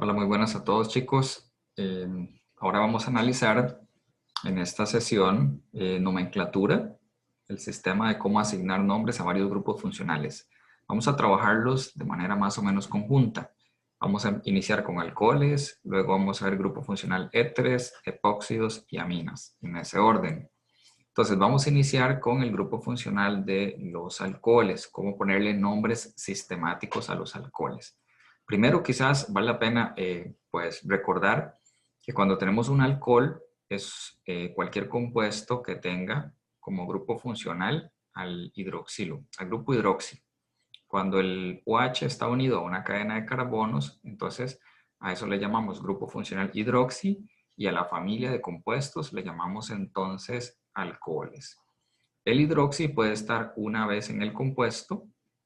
Hola, muy buenas a todos, chicos. Ahora vamos a analizar en esta sesión nomenclatura, el sistema de cómo asignar nombres a varios grupos funcionales. Vamos a trabajarlos de manera más o menos conjunta. Vamos a iniciar con alcoholes, luego vamos a ver grupo funcional éteres, epóxidos y aminas, en ese orden. Entonces vamos a iniciar con el grupo funcional de los alcoholes, cómo ponerle nombres sistemáticos a los alcoholes. Primero quizás vale la pena pues recordar que cuando tenemos un alcohol es cualquier compuesto que tenga como grupo funcional al hidroxilo, al grupo hidroxi. Cuando el OH está unido a una cadena de carbonos, entonces a eso le llamamos grupo funcional hidroxi y a la familia de compuestos le llamamos entonces alcoholes. El hidroxi puede estar una vez en el compuesto,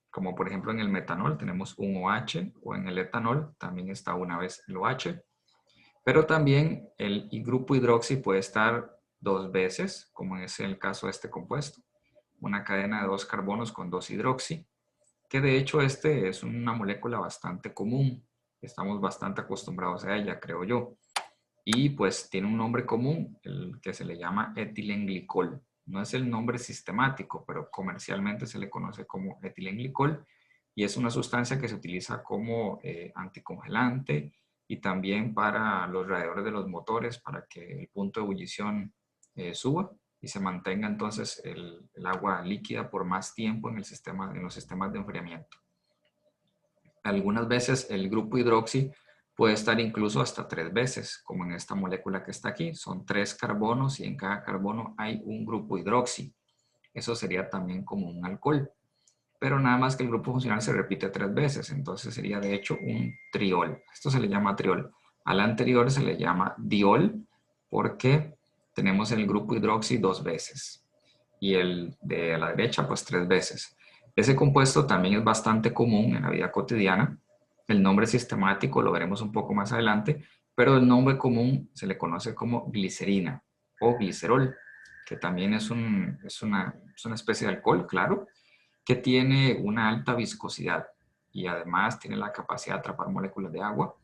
como por ejemplo en el metanol tenemos un OH, o en el etanol también está una vez el OH, pero también el grupo hidroxi puede estar dos veces, como es el caso de este compuesto, una cadena de dos carbonos con dos hidroxi, que de hecho este es una molécula bastante común, estamos bastante acostumbrados a ella, creo yo. Y pues tiene un nombre común, el que se le llama etilenglicol. No es el nombre sistemático, pero comercialmente se le conoce como etilenglicol y es una sustancia que se utiliza como anticongelante y también para los radiadores de los motores para que el punto de ebullición suba y se mantenga entonces el agua líquida por más tiempo en los sistemas de enfriamiento. Algunas veces el grupo hidroxi puede estar incluso hasta 3 veces, como en esta molécula que está aquí. Son 3 carbonos y en cada carbono hay un grupo hidroxi. Eso sería también como un alcohol. Pero nada más que el grupo funcional se repite 3 veces, entonces sería de hecho un triol. Esto se le llama triol. Al anterior se le llama diol porque tenemos el grupo hidroxi 2 veces y el de la derecha pues 3 veces. Ese compuesto también es bastante común en la vida cotidiana. El nombre sistemático lo veremos un poco más adelante, pero el nombre común se le conoce como glicerina o glicerol, que también es una especie de alcohol, claro, que tiene una alta viscosidad y además tiene la capacidad de atrapar moléculas de agua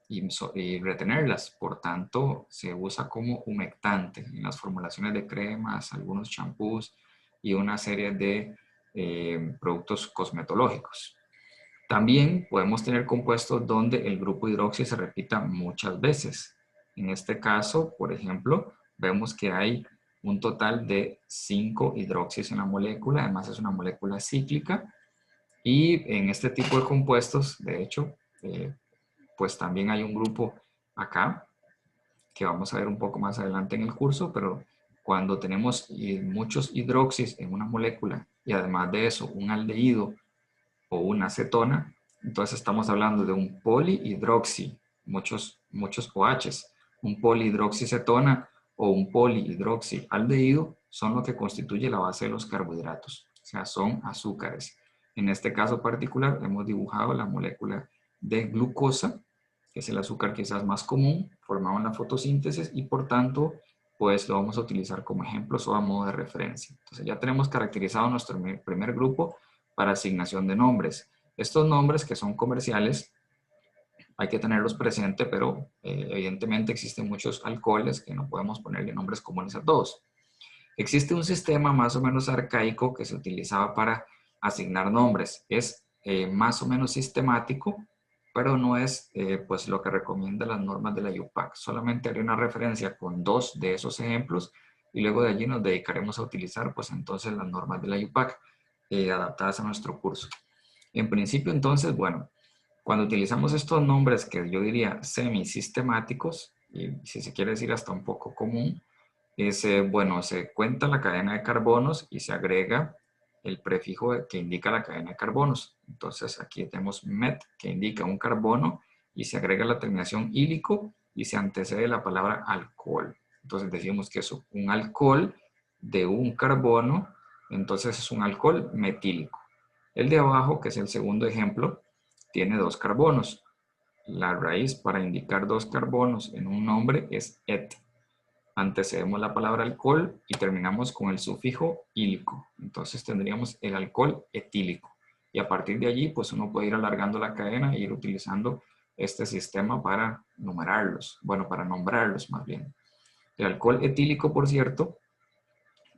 y retenerlas. Por tanto, se usa como humectante en las formulaciones de cremas, algunos champús y una serie de productos cosmetológicos. También podemos tener compuestos donde el grupo hidroxi se repita muchas veces. En este caso, por ejemplo, vemos que hay un total de 5 hidroxis en la molécula, además es una molécula cíclica y en este tipo de compuestos, de hecho, pues también hay un grupo acá que vamos a ver un poco más adelante en el curso, pero cuando tenemos muchos hidroxis en una molécula y además de eso un aldehído o una acetona, entonces estamos hablando de un polihidroxi, muchos OHs, un polihidroxicetona o un polihidroxialdehído son lo que constituye la base de los carbohidratos, o sea, son azúcares. En este caso particular hemos dibujado la molécula de glucosa, que es el azúcar quizás más común, formado en la fotosíntesis y por tanto, pues lo vamos a utilizar como ejemplos o a modo de referencia. Entonces ya tenemos caracterizado nuestro primer grupo para asignación de nombres. Estos nombres que son comerciales hay que tenerlos presentes, pero evidentemente existen muchos alcoholes que no podemos ponerle nombres comunes a todos. Existe un sistema más o menos arcaico que se utilizaba para asignar nombres. Es más o menos sistemático, pero no es pues lo que recomienda las normas de la IUPAC. Solamente haré una referencia con 2 de esos ejemplos y luego de allí nos dedicaremos a utilizar pues entonces las normas de la IUPAC adaptadas a nuestro curso. En principio entonces, bueno, cuando utilizamos estos nombres que yo diría semisistemáticos, y si se quiere decir hasta un poco común, bueno, se cuenta la cadena de carbonos y se agrega el prefijo que indica la cadena de carbonos. Entonces aquí tenemos met, que indica un carbono, y se agrega la terminación ílico y se antecede la palabra alcohol. Entonces decimos que es un alcohol de un carbono, entonces es un alcohol metílico. El de abajo, que es el segundo ejemplo, tiene 2 carbonos. La raíz para indicar 2 carbonos en un nombre es et. Antecedemos la palabra alcohol y terminamos con el sufijo ílico. Entonces tendríamos el alcohol etílico. Y a partir de allí, pues uno puede ir alargando la cadena e ir utilizando este sistema para numerarlos, bueno, para nombrarlos más bien. El alcohol etílico, por cierto,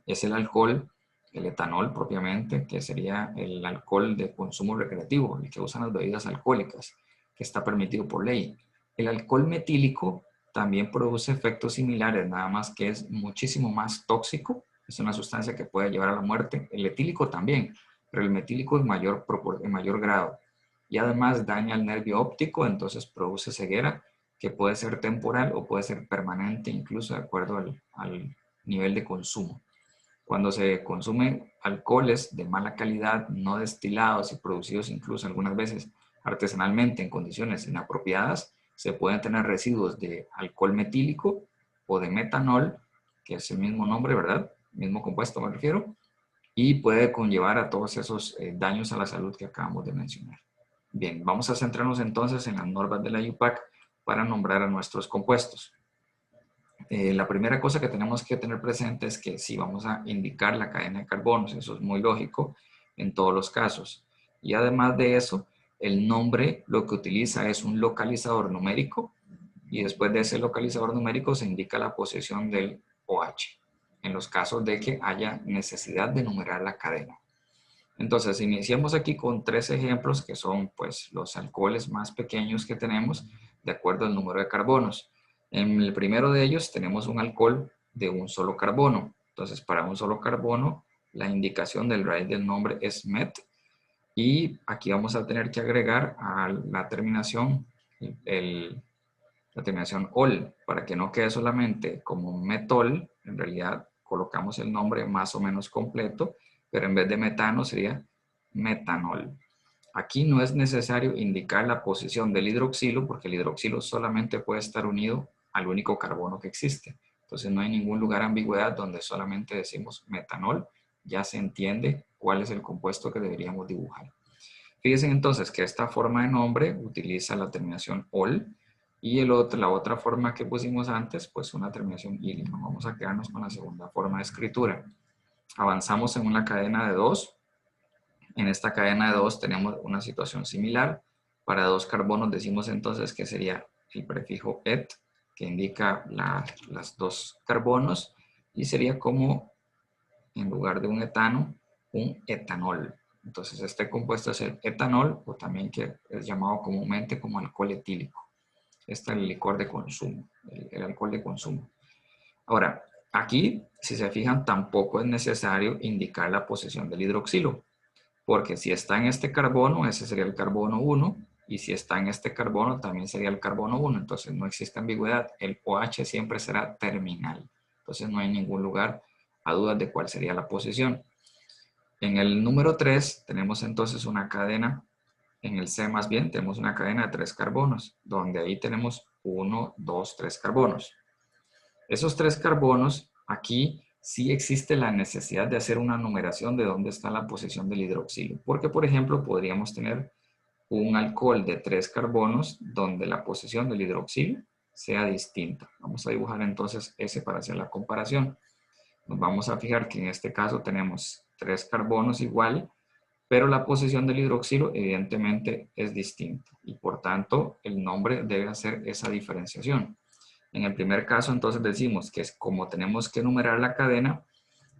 es el alcohol, el etanol propiamente, que sería el alcohol de consumo recreativo, el que usan las bebidas alcohólicas, que está permitido por ley. El alcohol metílico también produce efectos similares, nada más que es muchísimo más tóxico. Es una sustancia que puede llevar a la muerte. El etílico también, pero el metílico en mayor grado. Y además daña el nervio óptico, entonces produce ceguera, que puede ser temporal o puede ser permanente, incluso de acuerdo al nivel de consumo. Cuando se consumen alcoholes de mala calidad, no destilados y producidos incluso algunas veces artesanalmente en condiciones inapropiadas, se pueden tener residuos de alcohol metílico o de metanol, que es el mismo nombre, ¿verdad? Mismo compuesto me refiero, y puede conllevar a todos esos daños a la salud que acabamos de mencionar. Bien, vamos a centrarnos entonces en las normas de la UPAC para nombrar a nuestros compuestos. La primera cosa que tenemos que tener presente es que si vamos a indicar la cadena de carbonos, eso es muy lógico en todos los casos. Y además de eso, el nombre lo que utiliza es un localizador numérico y después de ese localizador numérico se indica la posición del OH en los casos de que haya necesidad de numerar la cadena. Entonces, iniciamos aquí con 3 ejemplos que son pues los alcoholes más pequeños que tenemos de acuerdo al número de carbonos. En el primero de ellos tenemos un alcohol de un solo carbono. Entonces, para un solo carbono, la indicación del raíz del nombre es met. Y aquí vamos a tener que agregar a la terminación, la terminación ol, para que no quede solamente como metol. En realidad, colocamos el nombre más o menos completo, pero en vez de metano sería metanol. Aquí no es necesario indicar la posición del hidroxilo porque el hidroxilo solamente puede estar unido al único carbono que existe. Entonces no hay ningún lugar de ambigüedad donde solamente decimos metanol, ya se entiende cuál es el compuesto que deberíamos dibujar. Fíjense entonces que esta forma de nombre utiliza la terminación ol y la otra forma que pusimos antes, pues una terminación il. Vamos a quedarnos con la segunda forma de escritura. Avanzamos en una cadena de 2. En esta cadena de 2 tenemos una situación similar. Para 2 carbonos decimos entonces que sería el prefijo et, que indica las 2 carbonos, y sería como, en lugar de un etano, un etanol. Entonces este compuesto es el etanol, o también que es llamado comúnmente como alcohol etílico. Este es el licor de consumo, el alcohol de consumo. Ahora, aquí, si se fijan, tampoco es necesario indicar la posición del hidroxilo, porque si está en este carbono, ese sería el carbono 1, y si está en este carbono, también sería el carbono 1. Entonces no existe ambigüedad, el OH siempre será terminal. Entonces no hay ningún lugar a dudas de cuál sería la posición. En el número 3 tenemos entonces una cadena, en el C más bien tenemos una cadena de 3 carbonos, donde ahí tenemos 1, 2, 3 carbonos. Esos 3 carbonos, aquí sí existe la necesidad de hacer una numeración de dónde está la posición del hidroxilo. Porque, por ejemplo, podríamos tener un alcohol de 3 carbonos donde la posición del hidroxilo sea distinta. Vamos a dibujar entonces ese para hacer la comparación. Nos vamos a fijar que en este caso tenemos 3 carbonos igual, pero la posición del hidroxilo evidentemente es distinta y por tanto el nombre debe hacer esa diferenciación. En el primer caso entonces decimos que es como tenemos que numerar la cadena,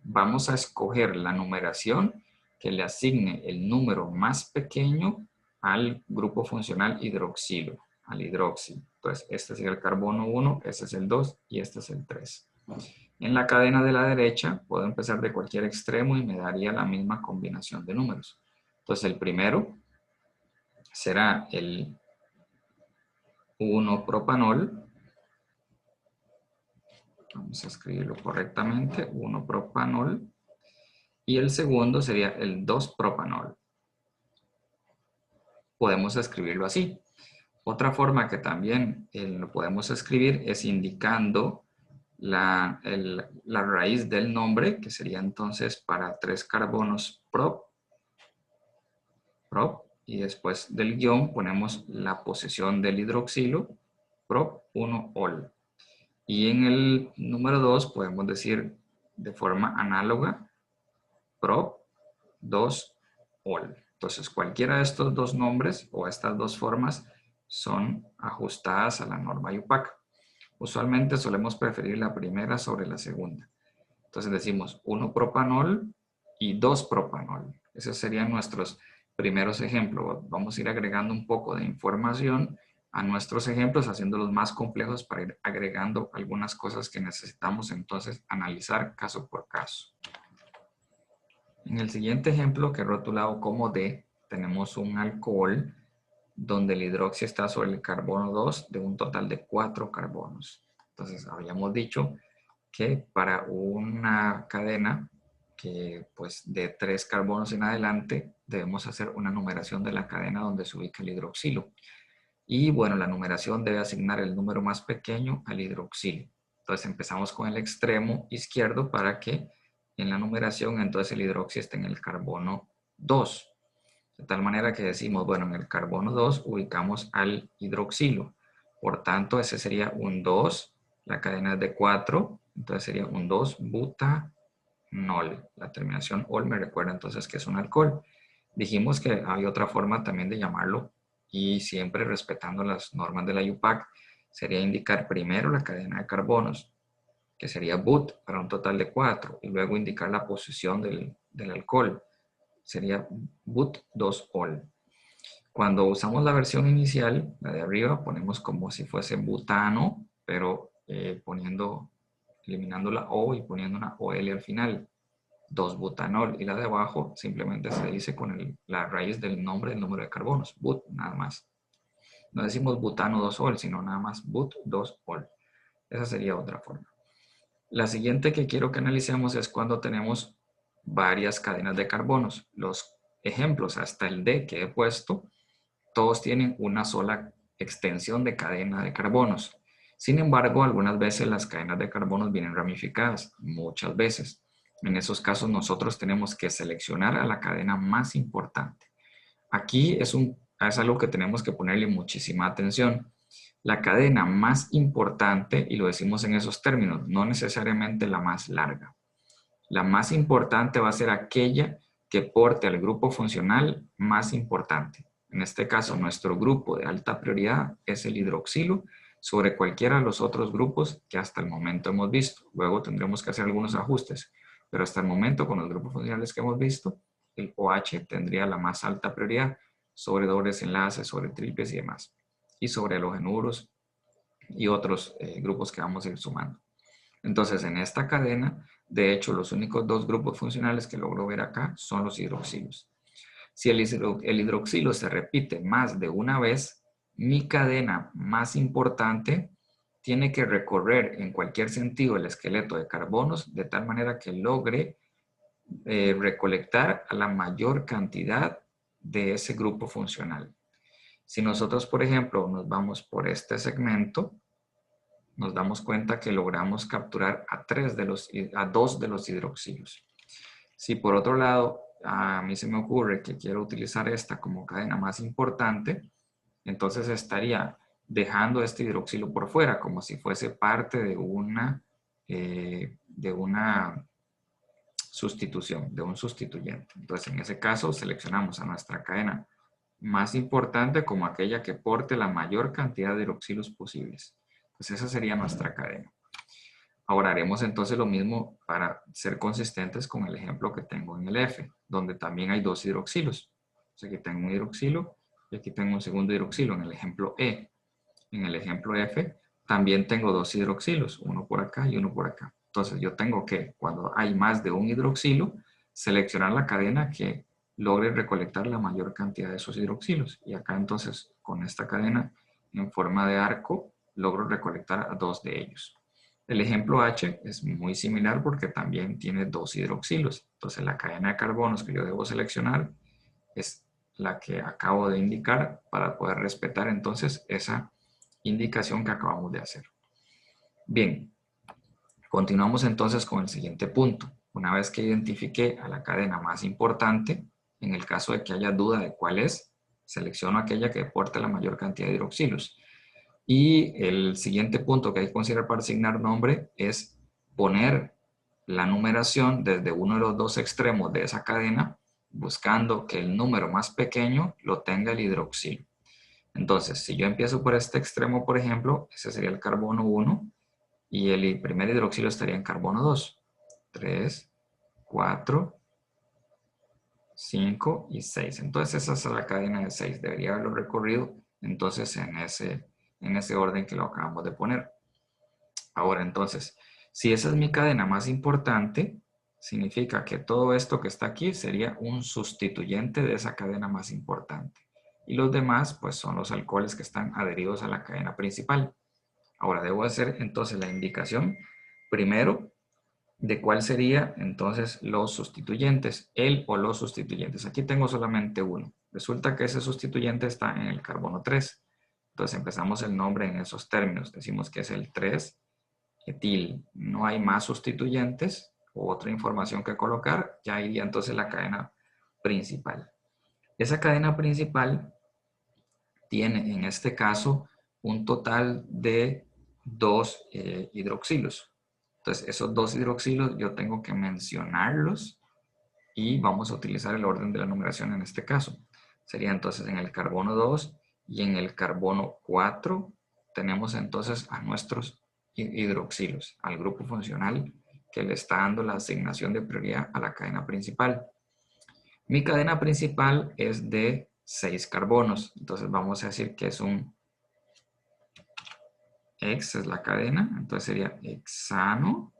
vamos a escoger la numeración que le asigne el número más pequeño al grupo funcional hidroxilo, al hidroxilo. Entonces este sería el carbono 1, este es el 2 y este es el 3. En la cadena de la derecha puedo empezar de cualquier extremo y me daría la misma combinación de números. Entonces el primero será el 1-propanol. Vamos a escribirlo correctamente, 1-propanol. Y el segundo sería el 2-propanol. Podemos escribirlo así. Otra forma que también lo podemos escribir es indicando la raíz del nombre, que sería entonces para 3 carbonos prop, y después del guión ponemos la posición del hidroxilo, prop 1-ol. Y en el número 2 podemos decir de forma análoga, prop 2-ol. Entonces cualquiera de estos dos nombres o estas dos formas son ajustadas a la norma IUPAC. Usualmente solemos preferir la primera sobre la segunda. Entonces decimos 1-propanol y 2-propanol. Esos serían nuestros primeros ejemplos. Vamos a ir agregando un poco de información a nuestros ejemplos, haciéndolos más complejos para ir agregando algunas cosas que necesitamos entonces analizar caso por caso. En el siguiente ejemplo, que he rotulado como D, tenemos un alcohol donde el hidroxi está sobre el carbono 2 de un total de 4 carbonos. Entonces, habíamos dicho que para una cadena que pues de 3 carbonos en adelante debemos hacer una numeración de la cadena donde se ubica el hidroxilo. Y bueno, la numeración debe asignar el número más pequeño al hidroxilo. Entonces empezamos con el extremo izquierdo para que en la numeración entonces el hidroxi esté en el carbono 2. De tal manera que decimos, bueno, en el carbono 2 ubicamos al hidroxilo. Por tanto, ese sería un 2, la cadena es de 4, entonces sería un 2-butanol. La terminación ol me recuerda entonces que es un alcohol. Dijimos que hay otra forma también de llamarlo y siempre respetando las normas de la IUPAC, sería indicar primero la cadena de carbonos, que sería but para un total de 4, y luego indicar la posición del alcohol, sería but2ol. Cuando usamos la versión inicial, la de arriba, ponemos como si fuese butano, pero eliminando la O y poniendo una OL al final. 2-butanol. Y la de abajo simplemente se dice con la raíz del nombre, el número de carbonos. But, nada más. No decimos butano 2ol, sino nada más but2ol. Esa sería otra forma. La siguiente que quiero que analicemos es cuando tenemos varias cadenas de carbonos. Los ejemplos hasta el D que he puesto, todos tienen una sola extensión de cadena de carbonos. Sin embargo, algunas veces las cadenas de carbonos vienen ramificadas, muchas veces. En esos casos nosotros tenemos que seleccionar a la cadena más importante. Aquí es algo que tenemos que ponerle muchísima atención. La cadena más importante, y lo decimos en esos términos, no necesariamente la más larga. La más importante va a ser aquella que porte al grupo funcional más importante. En este caso, nuestro grupo de alta prioridad es el hidroxilo sobre cualquiera de los otros grupos que hasta el momento hemos visto. Luego tendremos que hacer algunos ajustes, pero hasta el momento con los grupos funcionales que hemos visto, el OH tendría la más alta prioridad sobre dobles enlaces, sobre triples y demás, y sobre halogenuros y otros grupos que vamos a ir sumando. Entonces, en esta cadena, de hecho, los únicos dos grupos funcionales que logro ver acá son los hidroxilos. Si el hidroxilo se repite más de una vez, mi cadena más importante tiene que recorrer en cualquier sentido el esqueleto de carbonos de tal manera que logre recolectar a la mayor cantidad de ese grupo funcional. Si nosotros, por ejemplo, nos vamos por este segmento, nos damos cuenta que logramos capturar a dos de los hidroxilos. Si por otro lado a mí se me ocurre que quiero utilizar esta como cadena más importante, entonces estaría dejando este hidroxilo por fuera como si fuese parte de una sustitución, de un sustituyente. Entonces en ese caso seleccionamos a nuestra cadena más importante como aquella que porte la mayor cantidad de hidroxilos posibles. Pues esa sería nuestra cadena. Ahora haremos entonces lo mismo para ser consistentes con el ejemplo que tengo en el F, donde también hay dos hidroxilos. Entonces aquí tengo un hidroxilo y aquí tengo un segundo hidroxilo en el ejemplo E. En el ejemplo F también tengo dos hidroxilos, uno por acá y uno por acá. Entonces yo tengo que, cuando hay más de un hidroxilo, seleccionar la cadena que logre recolectar la mayor cantidad de esos hidroxilos. Y acá entonces con esta cadena en forma de arco logro recolectar a dos de ellos. El ejemplo H es muy similar porque también tiene dos hidroxilos. Entonces la cadena de carbonos que yo debo seleccionar es la que acabo de indicar para poder respetar entonces esa indicación que acabamos de hacer. Bien, continuamos entonces con el siguiente punto. Una vez que identifiqué a la cadena más importante, en el caso de que haya duda de cuál es, selecciono aquella que porte la mayor cantidad de hidroxilos. Y el siguiente punto que hay que considerar para asignar nombre es poner la numeración desde uno de los dos extremos de esa cadena, buscando que el número más pequeño lo tenga el hidroxilo. Entonces, si yo empiezo por este extremo, por ejemplo, ese sería el carbono 1 y el primer hidroxilo estaría en carbono 2. 3, 4, 5 y 6. Entonces esa es la cadena de 6. Debería haberlo recorrido entonces en ese orden que lo acabamos de poner. Ahora entonces, si esa es mi cadena más importante, significa que todo esto que está aquí sería un sustituyente de esa cadena más importante. Y los demás pues son los alcoholes que están adheridos a la cadena principal. Ahora debo hacer entonces la indicación primero de cuál sería entonces los sustituyentes, el o los sustituyentes. Aquí tengo solamente uno. Resulta que ese sustituyente está en el carbono 3. Entonces empezamos el nombre en esos términos. Decimos que es el 3-etil. No hay más sustituyentes o otra información que colocar. Ya iría entonces la cadena principal. Esa cadena principal tiene en este caso un total de 2 hidroxilos. Entonces, esos 2 hidroxilos yo tengo que mencionarlos y vamos a utilizar el orden de la numeración en este caso. Sería entonces en el carbono 2 y en el carbono 4 tenemos entonces a nuestros hidroxilos, al grupo funcional que le está dando la asignación de prioridad a la cadena principal. Mi cadena principal es de 6 carbonos, entonces vamos a decir que es un Hex, es la cadena, entonces sería hexano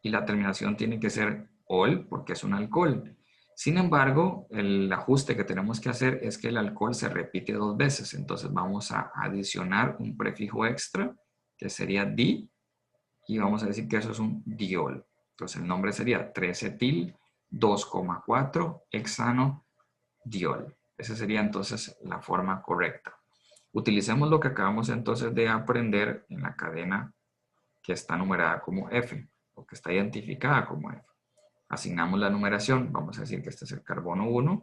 y la terminación tiene que ser ol porque es un alcohol. Sin embargo, el ajuste que tenemos que hacer es que el alcohol se repite 2 veces, entonces vamos a adicionar un prefijo extra que sería di y vamos a decir que eso es un diol. Entonces el nombre sería 3-etil 2,4 hexano diol. Esa sería entonces la forma correcta. Utilicemos lo que acabamos entonces de aprender en la cadena que está numerada como F o que está identificada como F. Asignamos la numeración. Vamos a decir que este es el carbono 1,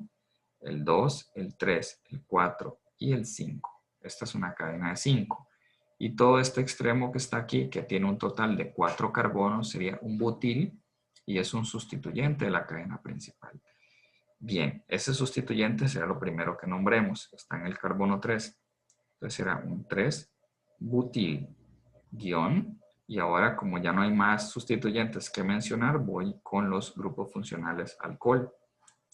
el 2, el 3, el 4 y el 5. Esta es una cadena de 5. Y todo este extremo que está aquí, que tiene un total de 4 carbonos, sería un butil y es un sustituyente de la cadena principal. Bien, ese sustituyente será lo primero que nombremos. Está en el carbono 3. Entonces será un 3-butil guión. Y ahora, como ya no hay más sustituyentes que mencionar, voy con los grupos funcionales alcohol,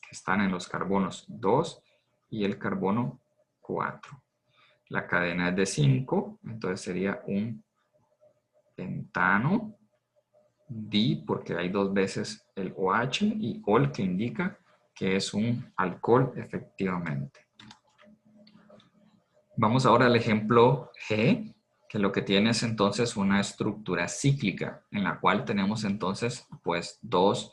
que están en los carbonos 2 y el carbono 4. La cadena es de 5, entonces sería un pentano, di, porque hay 2 veces el OH, y ol, que indica que es un alcohol efectivamente. Vamos ahora al ejemplo G, que lo que tiene es entonces una estructura cíclica, en la cual tenemos entonces pues 2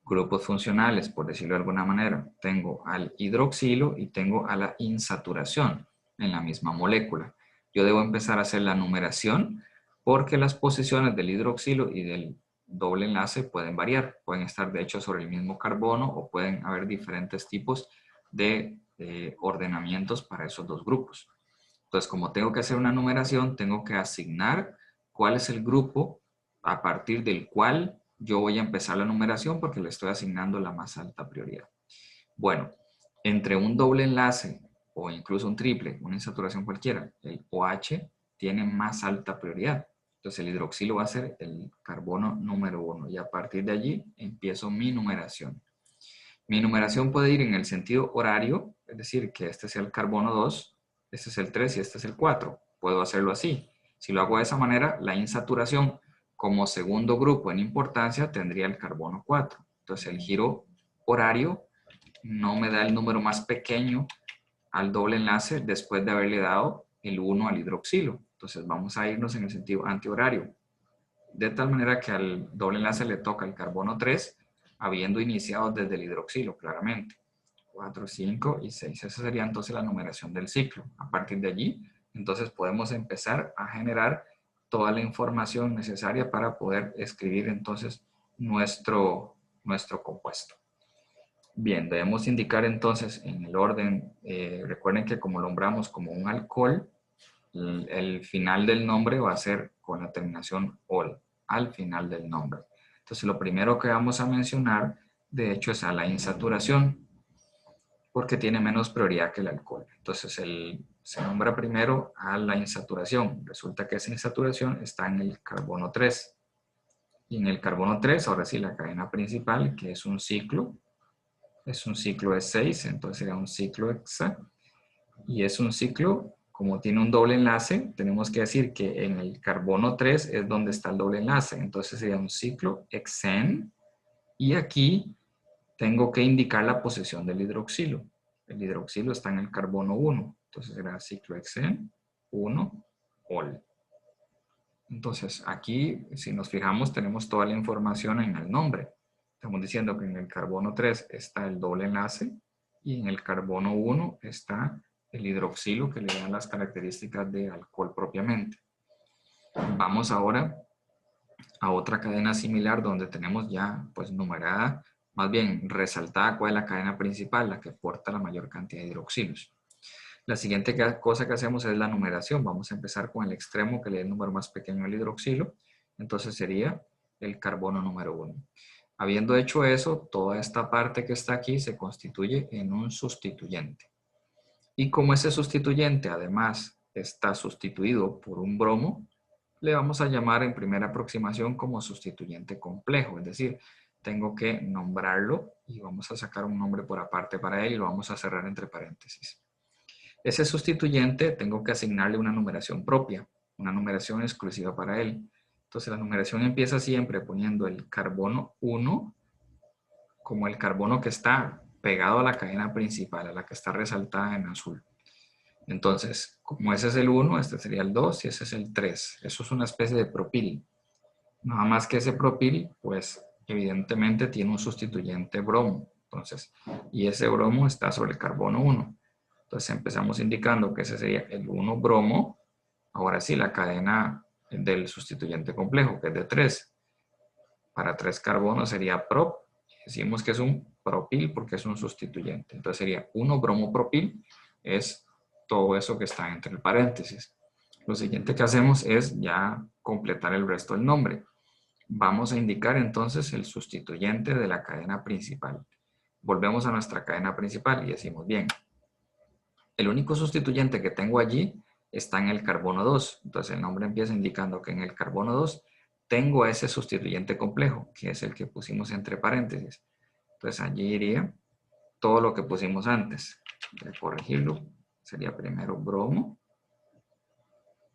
grupos funcionales, por decirlo de alguna manera. Tengo al hidroxilo y tengo a la insaturación en la misma molécula. Yo debo empezar a hacer la numeración porque las posiciones del hidroxilo y del doble enlace pueden variar. Pueden estar de hecho sobre el mismo carbono o pueden haber diferentes tipos de ordenamientos para esos 2 grupos. Entonces, como tengo que hacer una numeración, tengo que asignar cuál es el grupo a partir del cual yo voy a empezar la numeración porque le estoy asignando la más alta prioridad. Bueno, entre un doble enlace o incluso un triple, una insaturación cualquiera, el OH tiene más alta prioridad. Entonces el hidroxilo va a ser el carbono número 1 y a partir de allí empiezo mi numeración. Mi numeración puede ir en el sentido horario, es decir, que este sea el carbono 2, este es el 3 y este es el 4. Puedo hacerlo así. Si lo hago de esa manera, la insaturación como segundo grupo en importancia tendría el carbono 4. Entonces el giro horario no me da el número más pequeño al doble enlace después de haberle dado el 1 al hidroxilo. Entonces vamos a irnos en el sentido antihorario. De tal manera que al doble enlace le toca el carbono 3, habiendo iniciado desde el hidroxilo, claramente. 4, 5 y 6. Esa sería entonces la numeración del ciclo. A partir de allí, entonces podemos empezar a generar toda la información necesaria para poder escribir entonces nuestro compuesto. Bien, debemos indicar entonces en el orden, recuerden que como nombramos como un alcohol, el final del nombre va a ser con la terminación ol, al final del nombre. Entonces lo primero que vamos a mencionar, de hecho, es a la insaturación, porque tiene menos prioridad que el alcohol. Entonces el se nombra primero a la insaturación. Resulta que esa insaturación está en el carbono 3. Y en el carbono 3, ahora sí, la cadena principal, que es un ciclo de 6, entonces sería un ciclo hexa. Y es un ciclo, como tiene un doble enlace, tenemos que decir que en el carbono 3 es donde está el doble enlace. Entonces sería un ciclo hexen. Y aquí tengo que indicar la posición del hidroxilo. El hidroxilo está en el carbono 1. Entonces será ciclohexen 1 ol. Entonces aquí, si nos fijamos, tenemos toda la información en el nombre. Estamos diciendo que en el carbono 3 está el doble enlace y en el carbono 1 está el hidroxilo que le da las características de alcohol propiamente. Vamos ahora a otra cadena similar donde tenemos ya pues numerada, más bien resaltada cuál es la cadena principal, la que porta la mayor cantidad de hidroxilos. La siguiente cosa que hacemos es la numeración. Vamos a empezar con el extremo que le dé el número más pequeño al hidroxilo. Entonces sería el carbono número 1. Habiendo hecho eso, toda esta parte que está aquí se constituye en un sustituyente. Y como ese sustituyente además está sustituido por un bromo, le vamos a llamar en primera aproximación como sustituyente complejo. Es decir, tengo que nombrarlo y vamos a sacar un nombre por aparte para él y lo vamos a cerrar entre paréntesis. Ese sustituyente tengo que asignarle una numeración propia, una numeración exclusiva para él. Entonces la numeración empieza siempre poniendo el carbono 1 como el carbono que está pegado a la cadena principal, a la que está resaltada en azul. Entonces, como ese es el 1, este sería el 2 y ese es el 3. Eso es una especie de propil. Nada más que ese propil, pues evidentemente tiene un sustituyente bromo. Entonces, y ese bromo está sobre el carbono 1. Entonces empezamos indicando que ese sería el 1 bromo. Ahora sí, la cadena del sustituyente complejo, que es de 3. Para 3 carbonos sería prop. Decimos que es un propil porque es un sustituyente. Entonces sería 1 bromo propil, es todo eso que está entre el paréntesis. Lo siguiente que hacemos es ya completar el resto del nombre. Vamos a indicar entonces el sustituyente de la cadena principal. Volvemos a nuestra cadena principal y decimos, bien, el único sustituyente que tengo allí está en el carbono 2. Entonces el nombre empieza indicando que en el carbono 2 tengo ese sustituyente complejo, que es el que pusimos entre paréntesis. Entonces allí iría todo lo que pusimos antes. Voy a corregirlo. Sería primero bromo.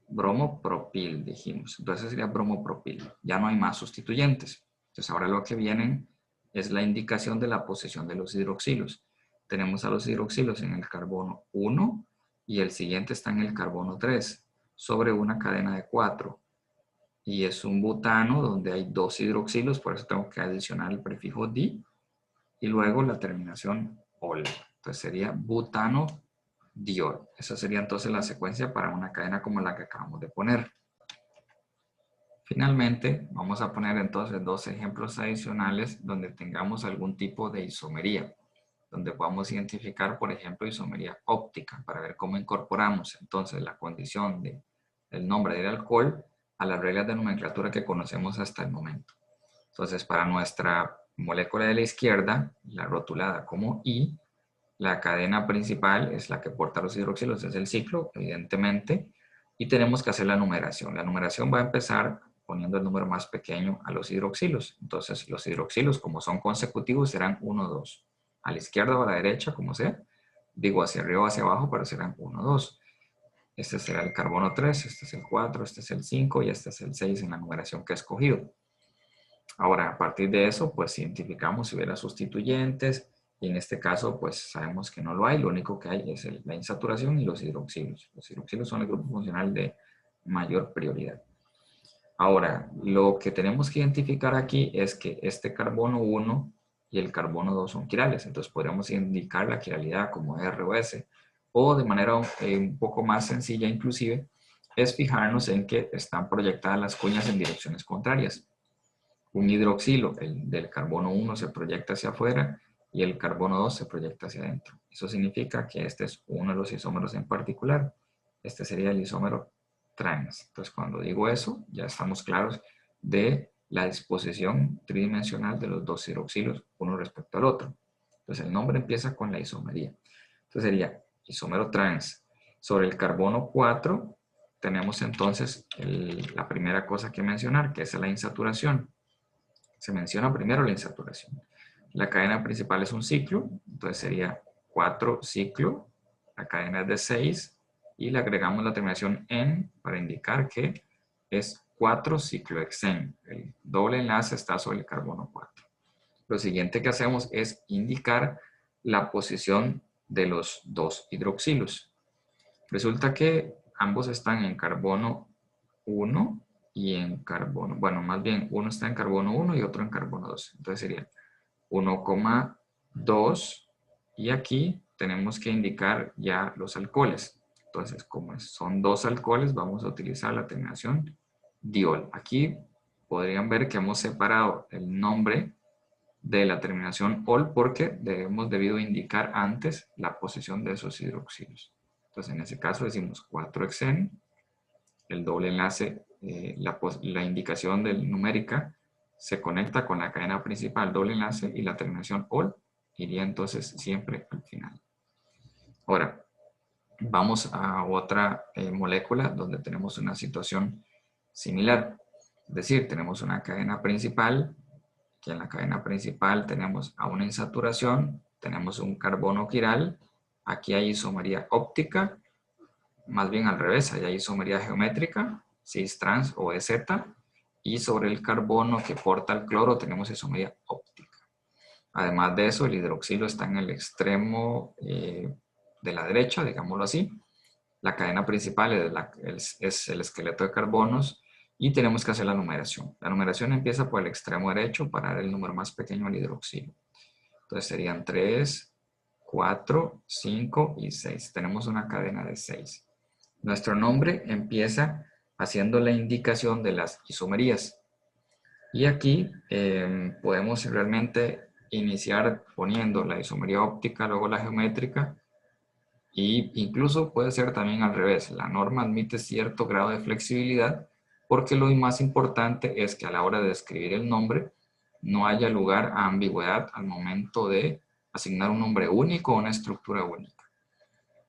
Bromopropil, dijimos. Entonces sería bromopropil. Ya no hay más sustituyentes. Entonces ahora lo que vienen es la indicación de la posición de los hidroxilos. Tenemos a los hidroxilos en el carbono 1 y el siguiente está en el carbono 3 sobre una cadena de 4. Y es un butano donde hay 2 hidroxilos, por eso tengo que adicionar el prefijo di y luego la terminación ol. Entonces sería butano diol. Esa sería entonces la secuencia para una cadena como la que acabamos de poner. Finalmente, vamos a poner entonces 2 ejemplos adicionales donde tengamos algún tipo de isomería, donde podamos identificar, por ejemplo, isomería óptica, para ver cómo incorporamos entonces la condición del nombre del alcohol a las reglas de nomenclatura que conocemos hasta el momento. Entonces, para nuestra molécula de la izquierda, la rotulada como I, la cadena principal es la que porta los hidroxilos, es el ciclo, evidentemente, y tenemos que hacer la numeración. La numeración va a empezar poniendo el número más pequeño a los hidroxilos. Entonces, los hidroxilos, como son consecutivos, serán 1, 2. A la izquierda o a la derecha, como sea. Digo hacia arriba o hacia abajo, pero serán 1, 2. Este será el carbono 3, este es el 4, este es el 5 y este es el 6 en la numeración que he escogido. Ahora, a partir de eso, pues identificamos si hubiera sustituyentes, y en este caso, pues sabemos que no lo hay. Lo único que hay es la insaturación y los hidroxilos. Los hidroxilos son el grupo funcional de mayor prioridad. Ahora, lo que tenemos que identificar aquí es que este carbono 1 y el carbono 2 son quirales. Entonces podríamos indicar la quiralidad como R o S. O de manera un poco más sencilla inclusive, es fijarnos en que están proyectadas las cuñas en direcciones contrarias. Un hidroxilo, el del carbono 1 se proyecta hacia afuera y el carbono 2 se proyecta hacia adentro. Eso significa que este es uno de los isómeros en particular. Este sería el isómero trans. Entonces, cuando digo eso, ya estamos claros de la disposición tridimensional de los 2 hidroxilos, uno respecto al otro. Entonces, el nombre empieza con la isomería. Entonces, sería isómero trans. Sobre el carbono 4 tenemos entonces la primera cosa que mencionar, que es la insaturación. Se menciona primero la insaturación. La cadena principal es un ciclo, entonces sería 4 ciclo, la cadena es de 6 y le agregamos la terminación en para indicar que es 4 ciclohexen. El doble enlace está sobre el carbono 4. Lo siguiente que hacemos es indicar la posición de los dos hidroxilos. Resulta que ambos están en carbono 1 y en carbono, bueno, más bien uno está en carbono 1 y otro en carbono 2. Entonces sería 1,2 y aquí tenemos que indicar ya los alcoholes. Entonces, como son dos alcoholes, vamos a utilizar la terminación diol. Aquí podrían ver que hemos separado el nombre de la terminación ol porque debemos debido indicar antes la posición de esos hidroxilos. Entonces, en ese caso decimos 4-hexen, el doble enlace, la indicación del numérica se conecta con la cadena principal, doble enlace, y la terminación ol iría entonces siempre al final. Ahora, vamos a otra molécula donde tenemos una situación similar. Es decir, tenemos una cadena principal, que en la cadena principal tenemos a una insaturación, tenemos un carbono quiral, aquí hay isomería óptica, más bien al revés, allá hay isomería geométrica, cis trans o EZ, y sobre el carbono que porta el cloro tenemos isomería óptica. Además de eso, el hidroxilo está en el extremo de la derecha, digámoslo así. La cadena principal es el esqueleto de carbonos y tenemos que hacer la numeración. La numeración empieza por el extremo derecho para dar el número más pequeño al hidroxilo. Entonces serían 3, 4, 5 y 6. Tenemos una cadena de 6. Nuestro nombre empieza haciendo la indicación de las isomerías. Y aquí podemos realmente iniciar poniendo la isomería óptica, luego la geométrica, y incluso puede ser también al revés. La norma admite cierto grado de flexibilidad porque lo más importante es que a la hora de escribir el nombre no haya lugar a ambigüedad al momento de asignar un nombre único o una estructura única.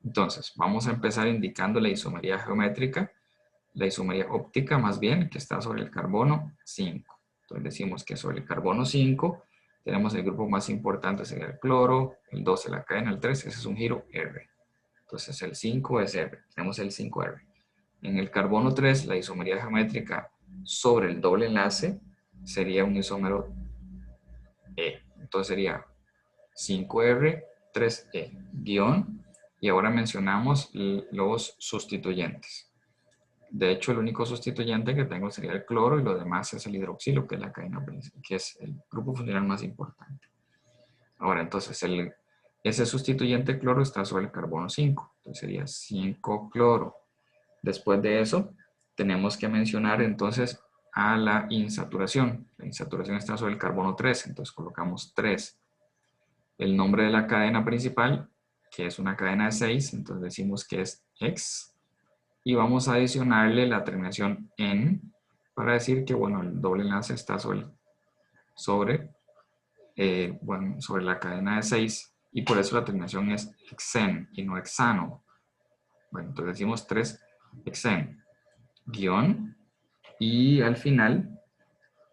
Entonces, vamos a empezar indicando la isomería geométrica, la isomería óptica más bien, que está sobre el carbono 5. Entonces decimos que sobre el carbono 5 tenemos el grupo más importante, sería el cloro, el 2 es la cadena, el 3, ese es un giro R. Entonces el 5 es R, tenemos el 5R. En el carbono 3, la isomería geométrica sobre el doble enlace sería un isómero E. Entonces sería 5R, 3E, guión, y ahora mencionamos los sustituyentes. De hecho, el único sustituyente que tengo sería el cloro y lo demás es el hidroxilo, que es la cadena principal, que es el grupo funcional más importante. Ahora, entonces, ese sustituyente cloro está sobre el carbono 5. Entonces sería 5 cloro. Después de eso, tenemos que mencionar entonces a la insaturación. La insaturación está sobre el carbono 3, entonces colocamos 3. El nombre de la cadena principal, que es una cadena de 6, entonces decimos que es X. Y vamos a adicionarle la terminación en para decir que, bueno, el doble enlace está sobre la cadena de 6 y por eso la terminación es hexen y no hexano. Bueno, entonces decimos 3 hexen, guión, y al final